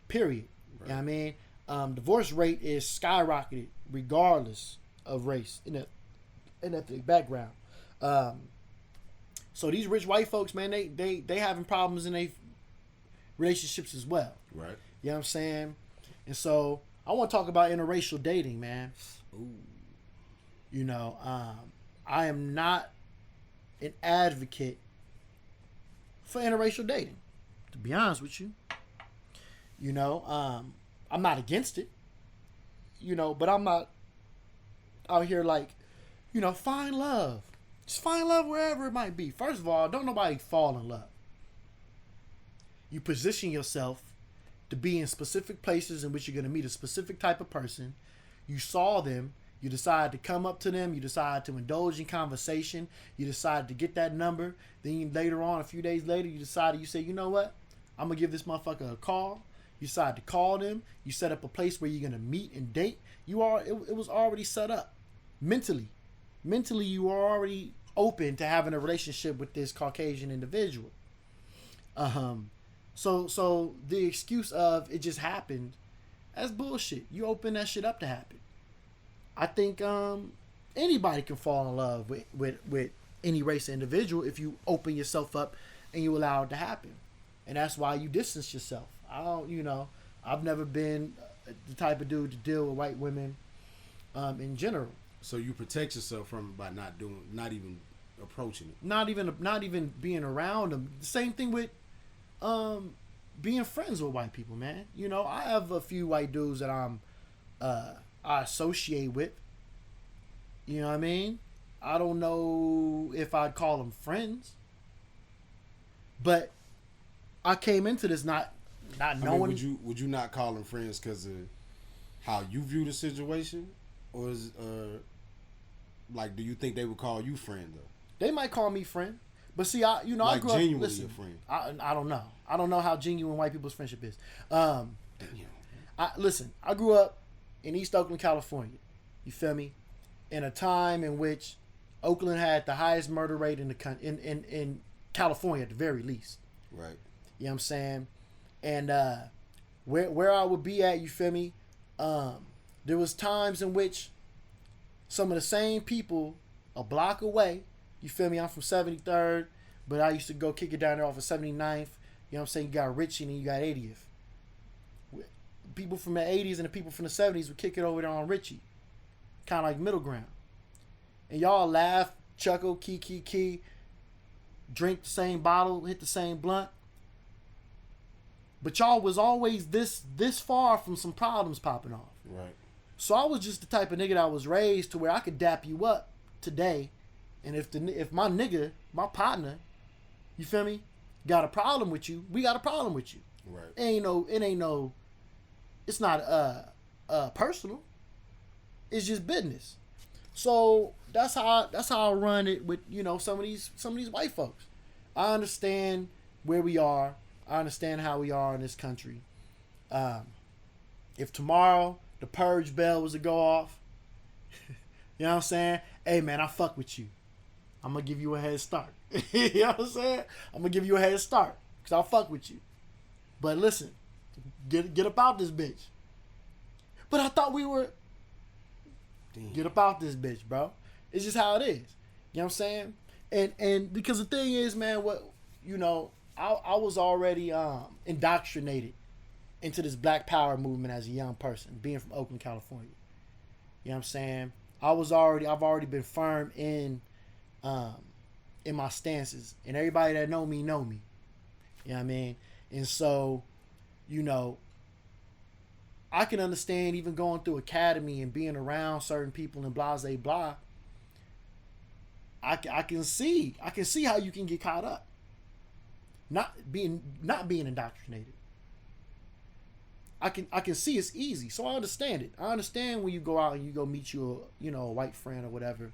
Period. Right. You know what I mean? Divorce rate is skyrocketed regardless of race and ethnic background. So these rich white folks, man, they having problems in their relationships as well. Right. You know what I'm saying? And so I want to talk about interracial dating, man. Ooh. I am not an advocate for interracial dating, to be honest with you. I'm not against it, but I'm not out here like, find love. Just find love wherever it might be. First of all, don't nobody fall in love. You position yourself to be in specific places in which you're going to meet a specific type of person. You saw them. You decide to come up to them. You decide to indulge in conversation. You decide to get that number. Then later on, a few days later, you say, you know what? I'm going to give this motherfucker a call. You decide to call them. You set up a place where you're going to meet and date. It was already set up mentally. Mentally, you were already open to having a relationship with this Caucasian individual. So the excuse of it just happened, that's bullshit. You open that shit up to happen. I think anybody can fall in love with any race of individual if you open yourself up and you allow it to happen. And that's why you distance yourself. I've never been the type of dude to deal with white women in general. So you protect yourself from by not even approaching it. Not even being around them. The same thing with being friends with white people, man. I have a few white dudes that I associate with. You know what I mean? I don't know if I'd call them friends, but I came into this not knowing. Would you not call them friends because of how you view the situation, or is do you think they would call you friend though? They might call me friend, but see, I grew up. Genuinely a friend. I don't know. I don't know how genuine white people's friendship is. I grew up in East Oakland, California. You feel me? In a time in which Oakland had the highest murder rate in California at the very least. Right. You know what I'm saying? And where I would be at, you feel me? There was times in which some of the same people a block away, you feel me? I'm from 73rd, but I used to go kick it down there off of 79th. You know what I'm saying? You got Richie and you got 80th. People from the 80s and the people from the 70s would kick it over there on Richie. Kind of like middle ground. And y'all laugh, chuckle, key, drink the same bottle, hit the same blunt. But y'all was always this far from some problems popping off. Right. So I was just the type of nigga that was raised to where I could dap you up today, and if my nigga, my partner, you feel me, got a problem with you, we got a problem with you. Right. It's not personal. It's just business. So that's how I run it with some of these white folks. I understand where we are. I understand how we are in this country. If tomorrow the purge bell was to go off, you know what I'm saying? Hey man, I fuck with you. I'm gonna give you a head start. You know what I'm saying? I'm gonna give you a head start because I'll fuck with you. But listen, get up out this bitch. But I thought we were. Damn. Get up out this bitch, bro. It's just how it is. You know what I'm saying? And because the thing is, man, I was already indoctrinated into this Black Power movement as a young person, being from Oakland, California. You know what I'm saying? I've already been firm in my stances, and everybody that know me. You know what I mean? And so, I can understand even going through academy and being around certain people and blah, blah, blah. I can see how you can get caught up. Not being indoctrinated. I can see it's easy, so I understand it. I understand when you go out and you go meet a white friend or whatever.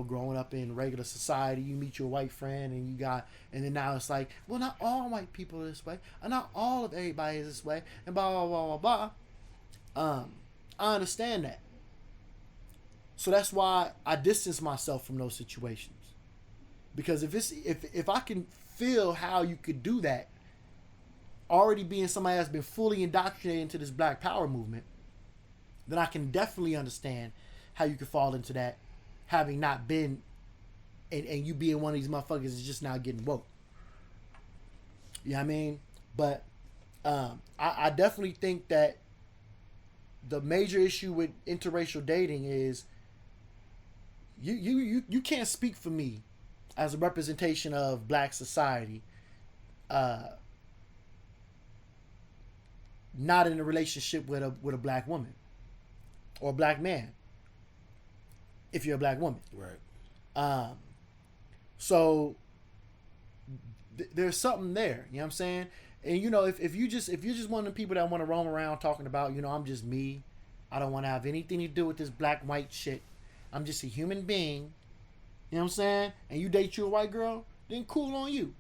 Growing up in regular society, you meet your white friend and then now it's like, well, not all white people are this way, and not all of everybody is this way, and blah blah blah blah blah. I understand that. So that's why I distance myself from those situations. Because if I can feel how you could do that, already being somebody that's been fully indoctrinated into this Black Power movement, then I can definitely understand how you could fall into that, having not been, and you being one of these motherfuckers is just now getting woke. You know what I mean? But I definitely think that the major issue with interracial dating is you can't speak for me as a representation of Black society not in a relationship with a Black woman or a Black man if you're a Black woman. Right. So there's something there, you know what I'm saying? And if you're just one of the people that want to roam around talking about, I'm just me, I don't want to have anything to do with this black white shit, I'm just a human being, you know what I'm saying? And you date you a white girl, then cool on you.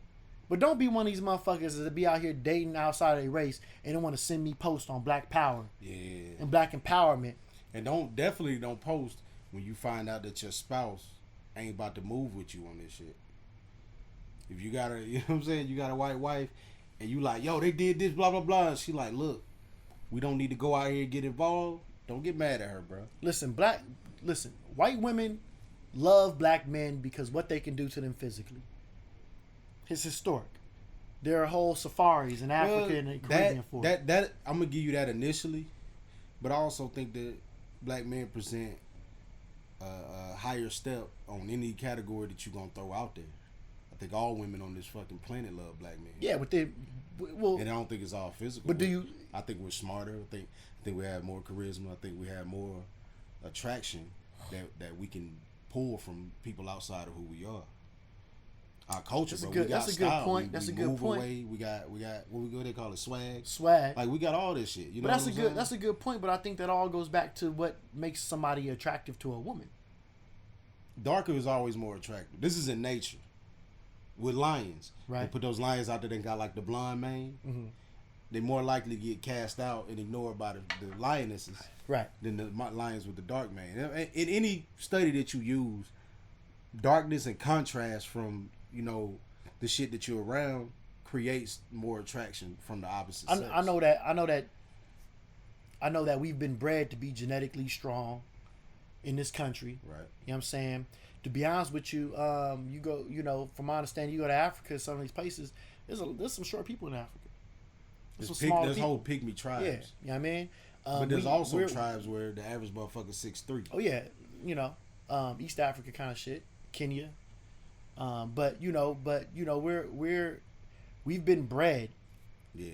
But don't be one of these motherfuckers that be out here dating outside of their race and don't want to send me posts on Black Power and Black empowerment. And definitely don't post when you find out that your spouse ain't about to move with you on this shit. If you got you know what I'm saying, you got a white wife and you like, yo, they did this, blah, blah, blah. And she like, look, we don't need to go out here and get involved. Don't get mad at her, bro. Listen, white women love Black men because what they can do to them physically. It's historic. There are whole safaris in Africa and the Caribbean for it. That I'm gonna give you that initially, but I also think that Black men present a higher step on any category that you're gonna throw out there. I think all women on this fucking planet love Black men. Yeah, but and I don't think it's all physical. But I think we're smarter. I think we have more charisma. I think we have more attraction that we can pull from people outside of who we are. Our culture, bro. That's a good point. That's a good point. Away. We got what they call it, swag. Swag. We got all this shit. You know. But that's a good point. But I think that all goes back to what makes somebody attractive to a woman. Darker is always more attractive. This is in nature. With lions, right? They put those lions out there that got like the blonde mane. Mm-hmm. They're more likely to get cast out and ignored by the lionesses, right? Than the lions with the dark mane. In any study that you use, darkness and contrast from the shit that you're around creates more attraction from the opposite sex. I know that we've been bred to be genetically strong in this country. Right. You know what I'm saying? To be honest with you, you go, from my understanding, you go to Africa, some of these places, there's some short people in Africa. There's whole pygmy tribes. Yeah, you know what I mean? But there's also tribes where the average motherfucker's 6'3". Oh yeah, East Africa kind of shit, Kenya. But we've been bred,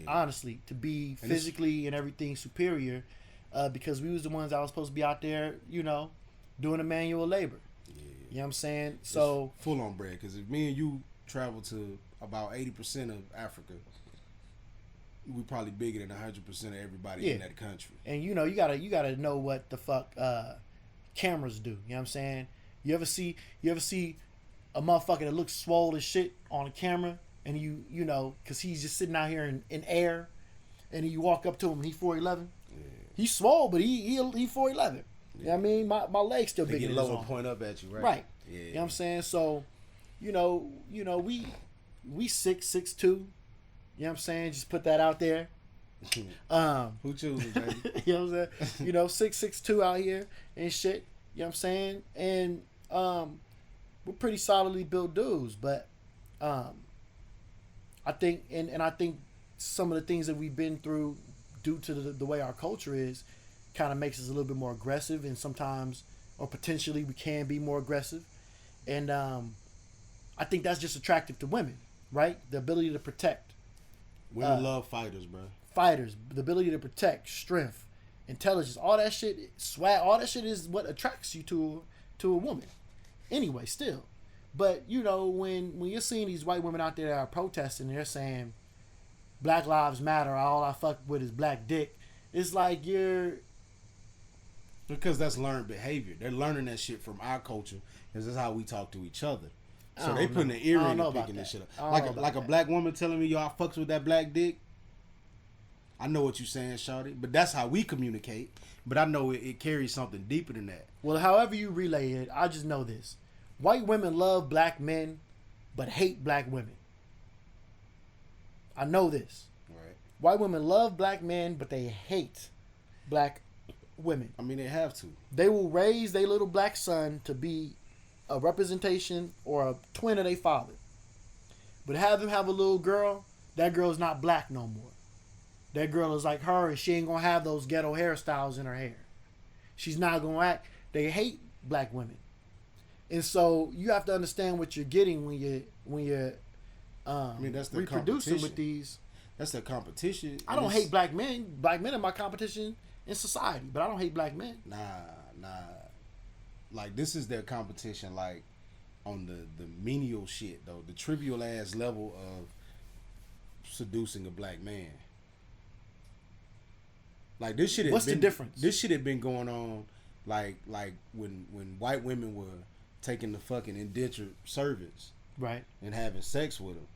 honestly, to be physically and everything superior, because we was the ones that was supposed to be out there, doing the manual labor. Yeah. You know what I'm saying? So it's full on bred, because if me and you travel to about 80% of Africa, we probably bigger than 100% of everybody in that country. And you gotta know what the fuck cameras do. You know what I'm saying? You ever see a motherfucker that looks swole as shit on a camera, and because he's just sitting out here in air, and then you walk up to him and he's 4'11". Yeah. He's swole, but he 4'11". Yeah. You know what I mean? My legs still bigger than his arm. Low point up at you, right? Right. Yeah. You know what I'm saying? So, we 6'2". You know what I'm saying? Just put that out there. Who chooses, baby? You know what I'm saying? 6'2" out here and shit. You know what I'm saying? And we're pretty solidly built dudes, but I think and I think some of the things that we've been through due to the way our culture is kind of makes us a little bit more aggressive, and sometimes or potentially we can be more aggressive, and I think that's just attractive to women, right? The ability to protect. Women love fighters, bro. Fighters, the ability to protect, strength, intelligence, all that shit, swag, all that shit is what attracts you to a woman. Anyway, still. But, you know, when you're seeing these white women out there that are protesting, they're saying Black Lives Matter, all I fuck with is black dick. It's like because that's learned behavior. They're learning that shit from our culture, because that's how we talk to each other. So they putting an ear in and picking this shit up. Like a black woman telling me, yo, I fucks with that black dick. I know what you're saying, shawty, but that's how we communicate. But I know it carries something deeper than that. Well, however you relay it, I just know this. White women love black men, but hate black women. I know this. Right. White women love black men, but they hate black women. I mean, they have to. They will raise their little black son to be a representation or a twin of their father. But have them have a little girl, that girl's not black no more. That girl is like her, and she ain't gonna have those ghetto hairstyles in her hair. She's not gonna act. They hate black women, and so you have to understand what you're getting when you're I mean, that's the reproducing with these. That's the competition. I don't hate black men. Black men are my competition in society, but I don't hate black men. Nah. Like, this is their competition, like, on the menial shit, though. The trivial ass level of seducing a black man. Like, this shit. What's the difference? This shit had been going on, like when white women were taking the fucking indentured servants, right, and having sex with them.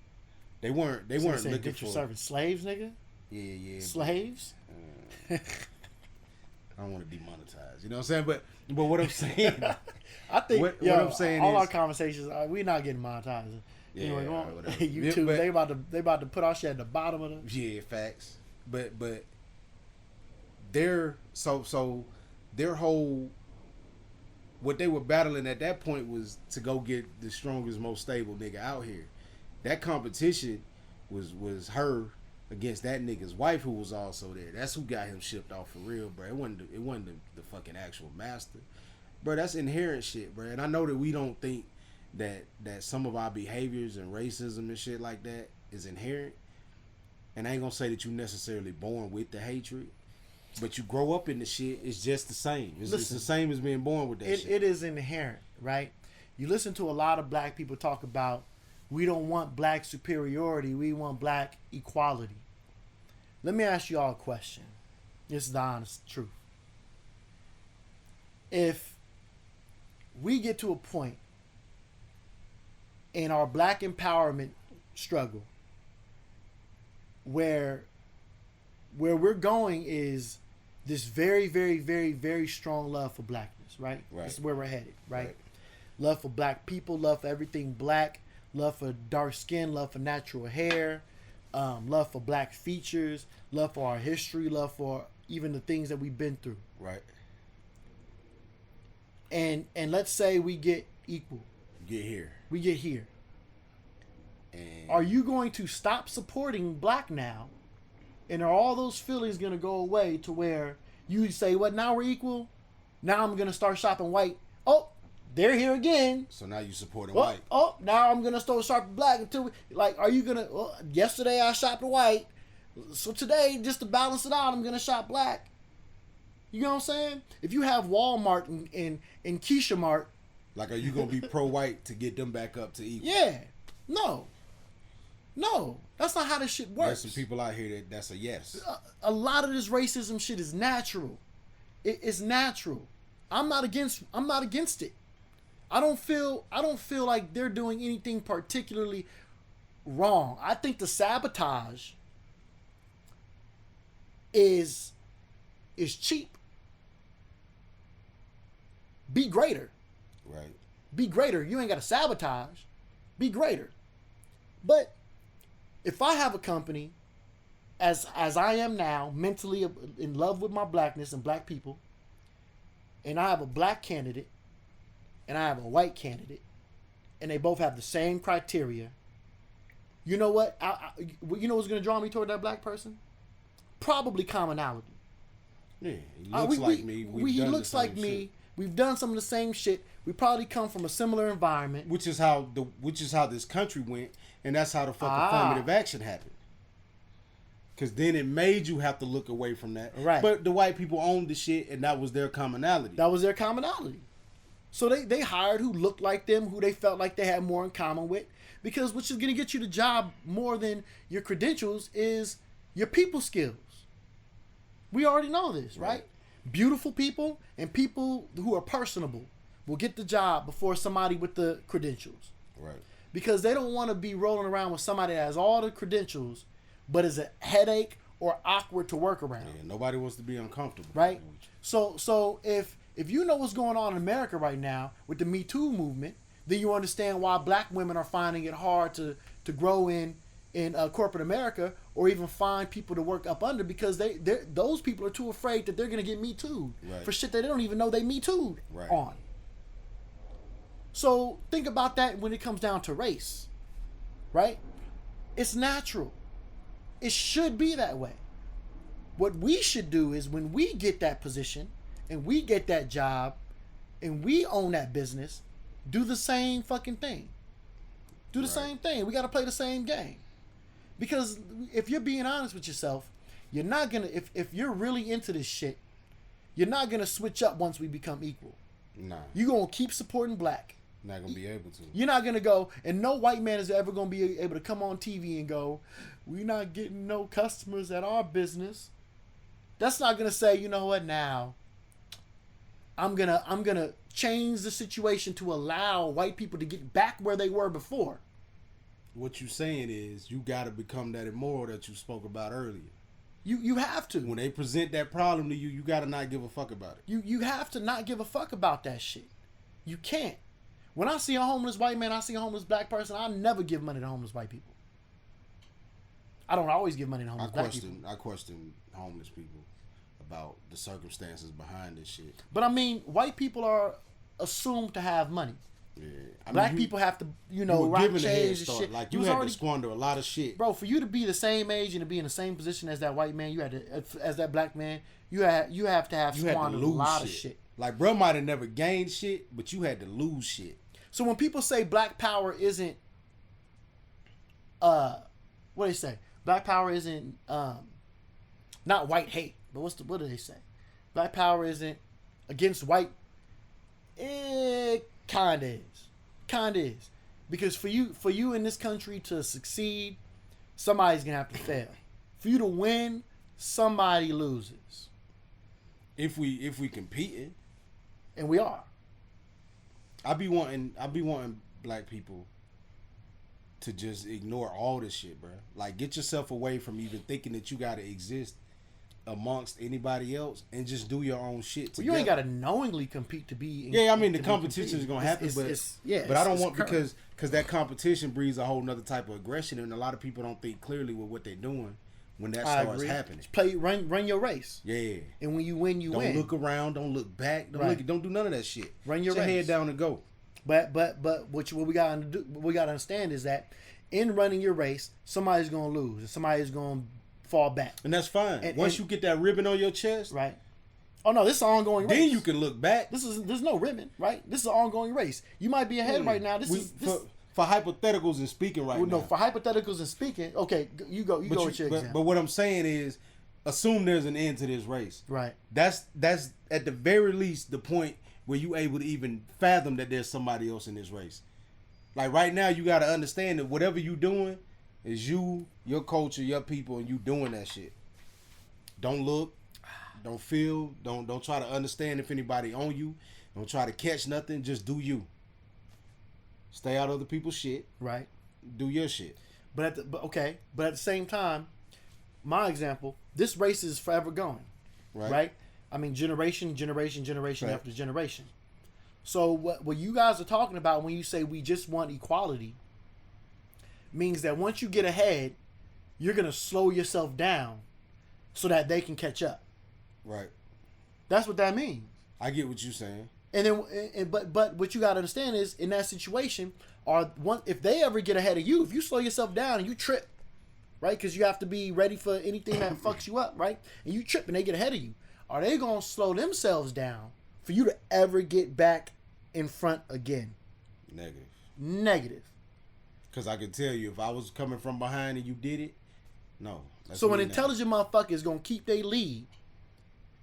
They weren't looking for servants, slaves, nigga. Yeah. Slaves. I don't want to demonetize. You know what I'm saying? But what I'm saying, I think what I'm saying all is, our conversations, we're not getting monetized. Yeah, anyway, whatever. YouTube, Yeah, they about to put our shit at the bottom of them. Yeah, facts. But their their whole, what they were battling at that point was to go get the strongest, most stable nigga out here. That competition was her against that nigga's wife, who was also there. That's who got him shipped off for real, bro. It wasn't the fucking actual master, bro. That's inherent shit, bro. And I know that we don't think that some of our behaviors and racism and shit like that is inherent. And I ain't gonna say that you necessarily born with the hatred, but you grow up in the shit. It's just the same. It's the same as being born with that shit. It is inherent, right? You listen to a lot of black people talk about, we don't want black superiority, we want black equality. Let me ask you all a question. This is the honest truth. If we get to a point in our black empowerment struggle where we're going is this very, very, very, very strong love for blackness, right? Right. This is where we're headed, right? Love for black people, love for everything black, love for dark skin, love for natural hair, love for black features, love for our history, love for even the things that we've been through. Right. And let's say we get equal. We get here. And Are you going to stop supporting black now? And are all those feelings going to go away to where you say, what, now we're equal? Now I'm going to start shopping white. Oh, they're here again. So now you supporting white. Oh, now I'm going to start shopping black until are you going to, yesterday I shopped white. So today, just to balance it out, I'm going to shop black. You know what I'm saying? If you have Walmart and Keisha Mart. Like, are you going to be pro-white to get them back up to equal? Yeah. No, that's not how this shit works. There's some people out here that's a yes. A lot of this racism shit is natural. It's natural. I'm not against it. I don't feel like they're doing anything particularly wrong. I think the sabotage is cheap. Be greater. Right. Be greater. You ain't got to sabotage. Be greater. But if I have a company, as I am now, mentally in love with my blackness and black people, and I have a black candidate, and I have a white candidate, and they both have the same criteria, you know what? You know what's going to draw me toward that black person? Probably commonality. Yeah, he looks like me. He looks like me. Shit. We've done some of the same shit. We probably come from a similar environment. Which is how this country went, and that's how the fucking affirmative action happened. Because then it made you have to look away from that. Right. But the white people owned the shit, and that was their commonality. That was their commonality. So they hired who looked like them, who they felt like they had more in common with. Because what's just going to get you the job more than your credentials is your people skills. We already know this, right? Beautiful people and people who are personable will get the job before somebody with the credentials. Right. Because they don't want to be rolling around with somebody that has all the credentials, but is a headache or awkward to work around. Yeah, nobody wants to be uncomfortable. Right? So if you know what's going on in America right now with the Me Too movement, then you understand why black women are finding it hard to grow in corporate America or even find people to work up under, because those people are too afraid that they're going to get Me Too'd for shit that they don't even know they Me Too'd on. So think about that when it comes down to race, right? It's natural. It should be that way. What we should do is when we get that position and we get that job and we own that business, do the same fucking thing. Do the same thing. We got to play the same game. Because if you're being honest with yourself, you're not going to, if you're really into this shit, you're not going to switch up once we become equal. Nah. You're going to keep supporting black. Not going to be able to. You're not going to go, and no white man is ever going to be able to come on TV and go, we're not getting no customers at our business. That's not going to say, you know what, now I'm going to change the situation to allow white people to get back where they were before. What you're saying is you got to become that immoral that you spoke about earlier. You have to. When they present that problem to you, you got to not give a fuck about it. You have to not give a fuck about that shit. You can't. When I see a homeless white man, I see a homeless black person, I never give money to homeless white people. I don't always give money to homeless black people. I question homeless people about the circumstances behind this shit. But I mean, white people are assumed to have money. Yeah. Black people have to, rock chains and shit. Like, you had to squander a lot of shit. Bro, for you to be the same age and to be in the same position as that white man, you had to, as that black man, you have to have squandered a lot of shit. Like, bro might have never gained shit, but you had to lose shit. So when people say black power isn't, what do they say? Black power isn't, not white hate, but what do they say? Black power isn't against white. It kinda is, because for you in this country to succeed, somebody's gonna have to fail. For you to win, somebody loses. If we competing, and we are. I be wanting black people to just ignore all this shit, bro. Like, get yourself away from even thinking that you gotta exist amongst anybody else and just do your own shit together. Well, you ain't gotta knowingly compete to be. I mean the competition is gonna happen, but I don't want, because that competition breeds a whole nother type of aggression, and a lot of people don't think clearly with what they're doing when that starts happening. Run your race. Yeah. And when you win, you win. Don't look around. Don't look back. Don't do none of that shit. Run your race. Head down and go. But what we gotta do, what we gotta understand is that in running your race, somebody's gonna lose and somebody's gonna fall back. And that's fine. Once you get that ribbon on your chest, right? Oh no, this is an ongoing race. Then you can look back. There's no ribbon, right? This is an ongoing race. You might be ahead right now. For hypotheticals and speaking now. No, for hypotheticals and speaking. Okay, you go with your example. But what I'm saying is, assume there's an end to this race. Right. That's at the very least the point where you able to even fathom that there's somebody else in this race. Like, right now, you got to understand that whatever you doing is you, your culture, your people, and you doing that shit. Don't look, don't feel, don't try to understand if anybody on you. Don't try to catch nothing. Just do you. Stay out of other people's shit. Right. Do your shit. But at the same time, my example, this race is forever going. Right? I mean, generation after generation. So what you guys are talking about when you say we just want equality means that once you get ahead, you're going to slow yourself down so that they can catch up. Right. That's what that means. I get what you're saying. And then, but what you got to understand is, in that situation, if they ever get ahead of you, if you slow yourself down and you trip, right? Because you have to be ready for anything that fucks you up, right? And you trip and they get ahead of you. Are they going to slow themselves down for you to ever get back in front again? Negative. Because I can tell you, if I was coming from behind and you did it, No. So an intelligent motherfucker is gonna keep their lead,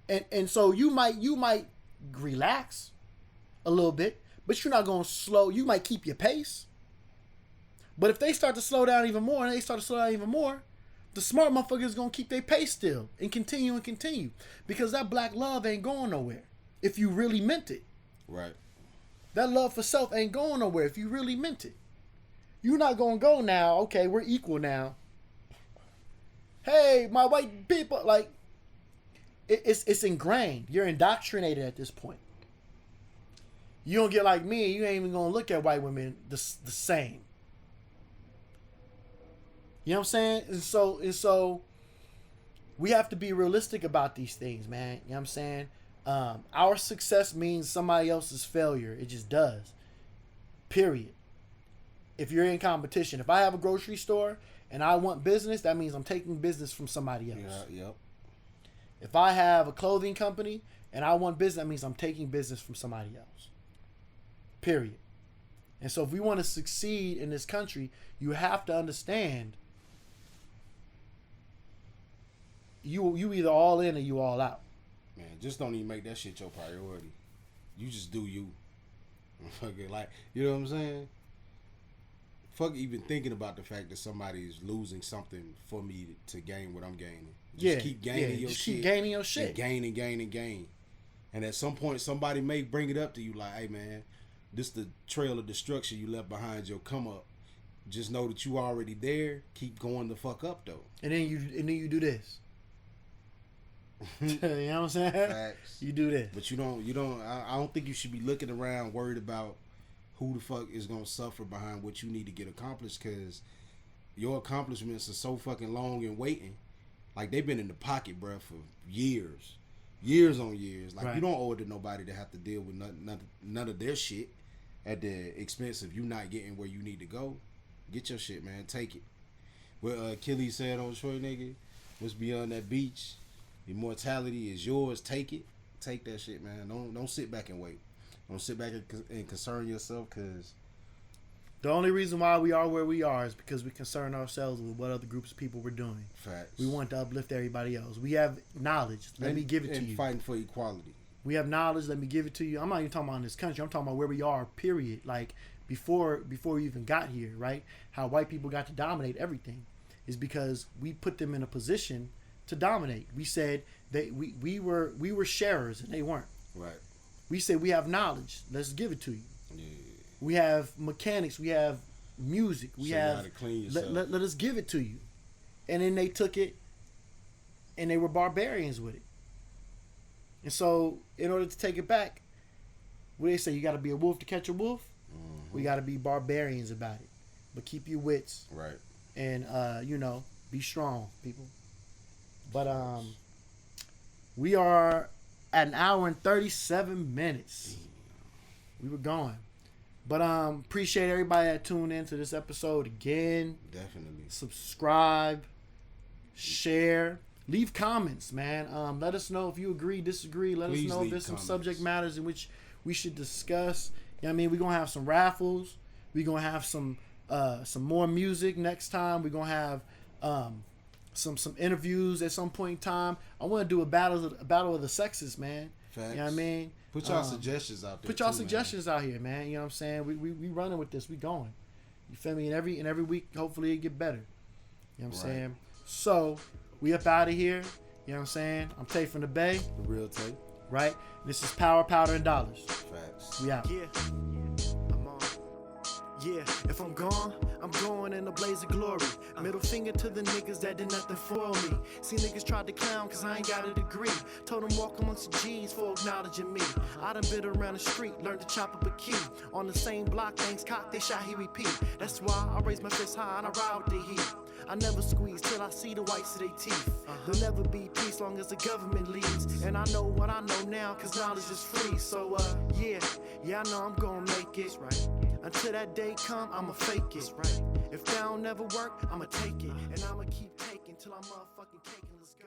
and so you might relax a little bit, but you're not gonna slow. You might keep your pace, but if they start to slow down even more, the smart motherfucker is gonna keep their pace still and continue because that black love ain't going nowhere if you really meant it. Right. That love for self ain't going nowhere if you really meant it. You're not gonna go now. Okay, we're equal now. Hey, my white people, like, it's ingrained. You're indoctrinated at this point. You don't get like me. You ain't even gonna look at white women the same. You know what I'm saying? And so we have to be realistic about these things, man. You know what I'm saying? Our success means somebody else's failure. It just does. Period. If you're in competition, if I have a grocery store and I want business, that means I'm taking business from somebody else. Yeah, yep. If I have a clothing company and I want business, that means I'm taking business from somebody else. Period. And so if we want to succeed in this country, you have to understand you either all in or you all out. Man, just don't even make that shit your priority. You just do you. Like, you know what I'm saying? Fuck even thinking about the fact that somebody is losing something for me to gain what I'm gaining. Just keep gaining your shit. Keep gaining your shit. And gain. And at some point, somebody may bring it up to you like, hey, man, this the trail of destruction you left behind your come up. Just know that you already there. Keep going the fuck up, though. And then you do this. You know what I'm saying? Facts. You do this. But I don't think you should be looking around worried about who the fuck is going to suffer behind what you need to get accomplished, because your accomplishments are so fucking long and waiting. Like, they've been in the pocket, bro, for years. Years on years. Like, right. You don't owe it to nobody to have to deal with none of their shit at the expense of you not getting where you need to go. Get your shit, man. Take it. What Achilles said on Troy, nigga, what's beyond that beach? Immortality is yours. Take it. Take that shit, man. Don't sit back and wait. Don't sit back and concern yourself, because the only reason why we are where we are is because we concern ourselves with what other groups of people we're doing. Facts. We want to uplift everybody else. We have knowledge. Let me give it to you. And fighting for equality. We have knowledge. Let me give it to you. I'm not even talking about in this country. I'm talking about where we are, period. Like, before we even got here, right? How white people got to dominate everything is because we put them in a position to dominate. We said we were sharers and they weren't. Right. We said we have knowledge. Let's give it to you. Yeah. We have mechanics. We have music. We have. How to clean yourself. Let us give it to you. And then they took it, and they were barbarians with it. And so, in order to take it back, what they say, you got to be a wolf to catch a wolf. Mm-hmm. We got to be barbarians about it, but keep your wits. Right. And be strong, people. But we are at an hour and 37 minutes. We were going. But appreciate everybody that tuned in to this episode again. Definitely. Subscribe, share, leave comments, man. Let us know if you agree, disagree. Let us know if there's some subject matters in which we should discuss. You know what I mean? We're gonna have some raffles. We're gonna have some more music next time. We're gonna have some interviews at some point in time. I want to do a battle of the sexes, man. Facts. You know what I mean? Put y'all suggestions out there. Put y'all suggestions out here, man. You know what I'm saying? We running with this. We going. You feel me? And every week, hopefully, it get better. You know what I'm saying? So we up out of here. You know what I'm saying? I'm Tay from the Bay. The real Tay. Right? This is Power, Powder, and Dollars. Facts. We out. Yeah. Yeah, if I'm gone, I'm going in a blaze of glory. Middle finger to the niggas that did nothing for me. See niggas tried to clown cause I ain't got a degree. Told them walk amongst the G's for acknowledging me. I done been around the street, learned to chop up a key. On the same block, things cock, they shot, he repeat. That's why I raise my fist high and I ride with the heat. I never squeeze till I see the whites of their teeth. There'll never be peace long as the government leads. And I know what I know now cause knowledge is free. So yeah, I know I'm gonna make it. Right. Until that day come, I'ma fake it. Right. If that don't never work, I'ma take it. And I'ma keep taking till I'm motherfucking caking. Let's go.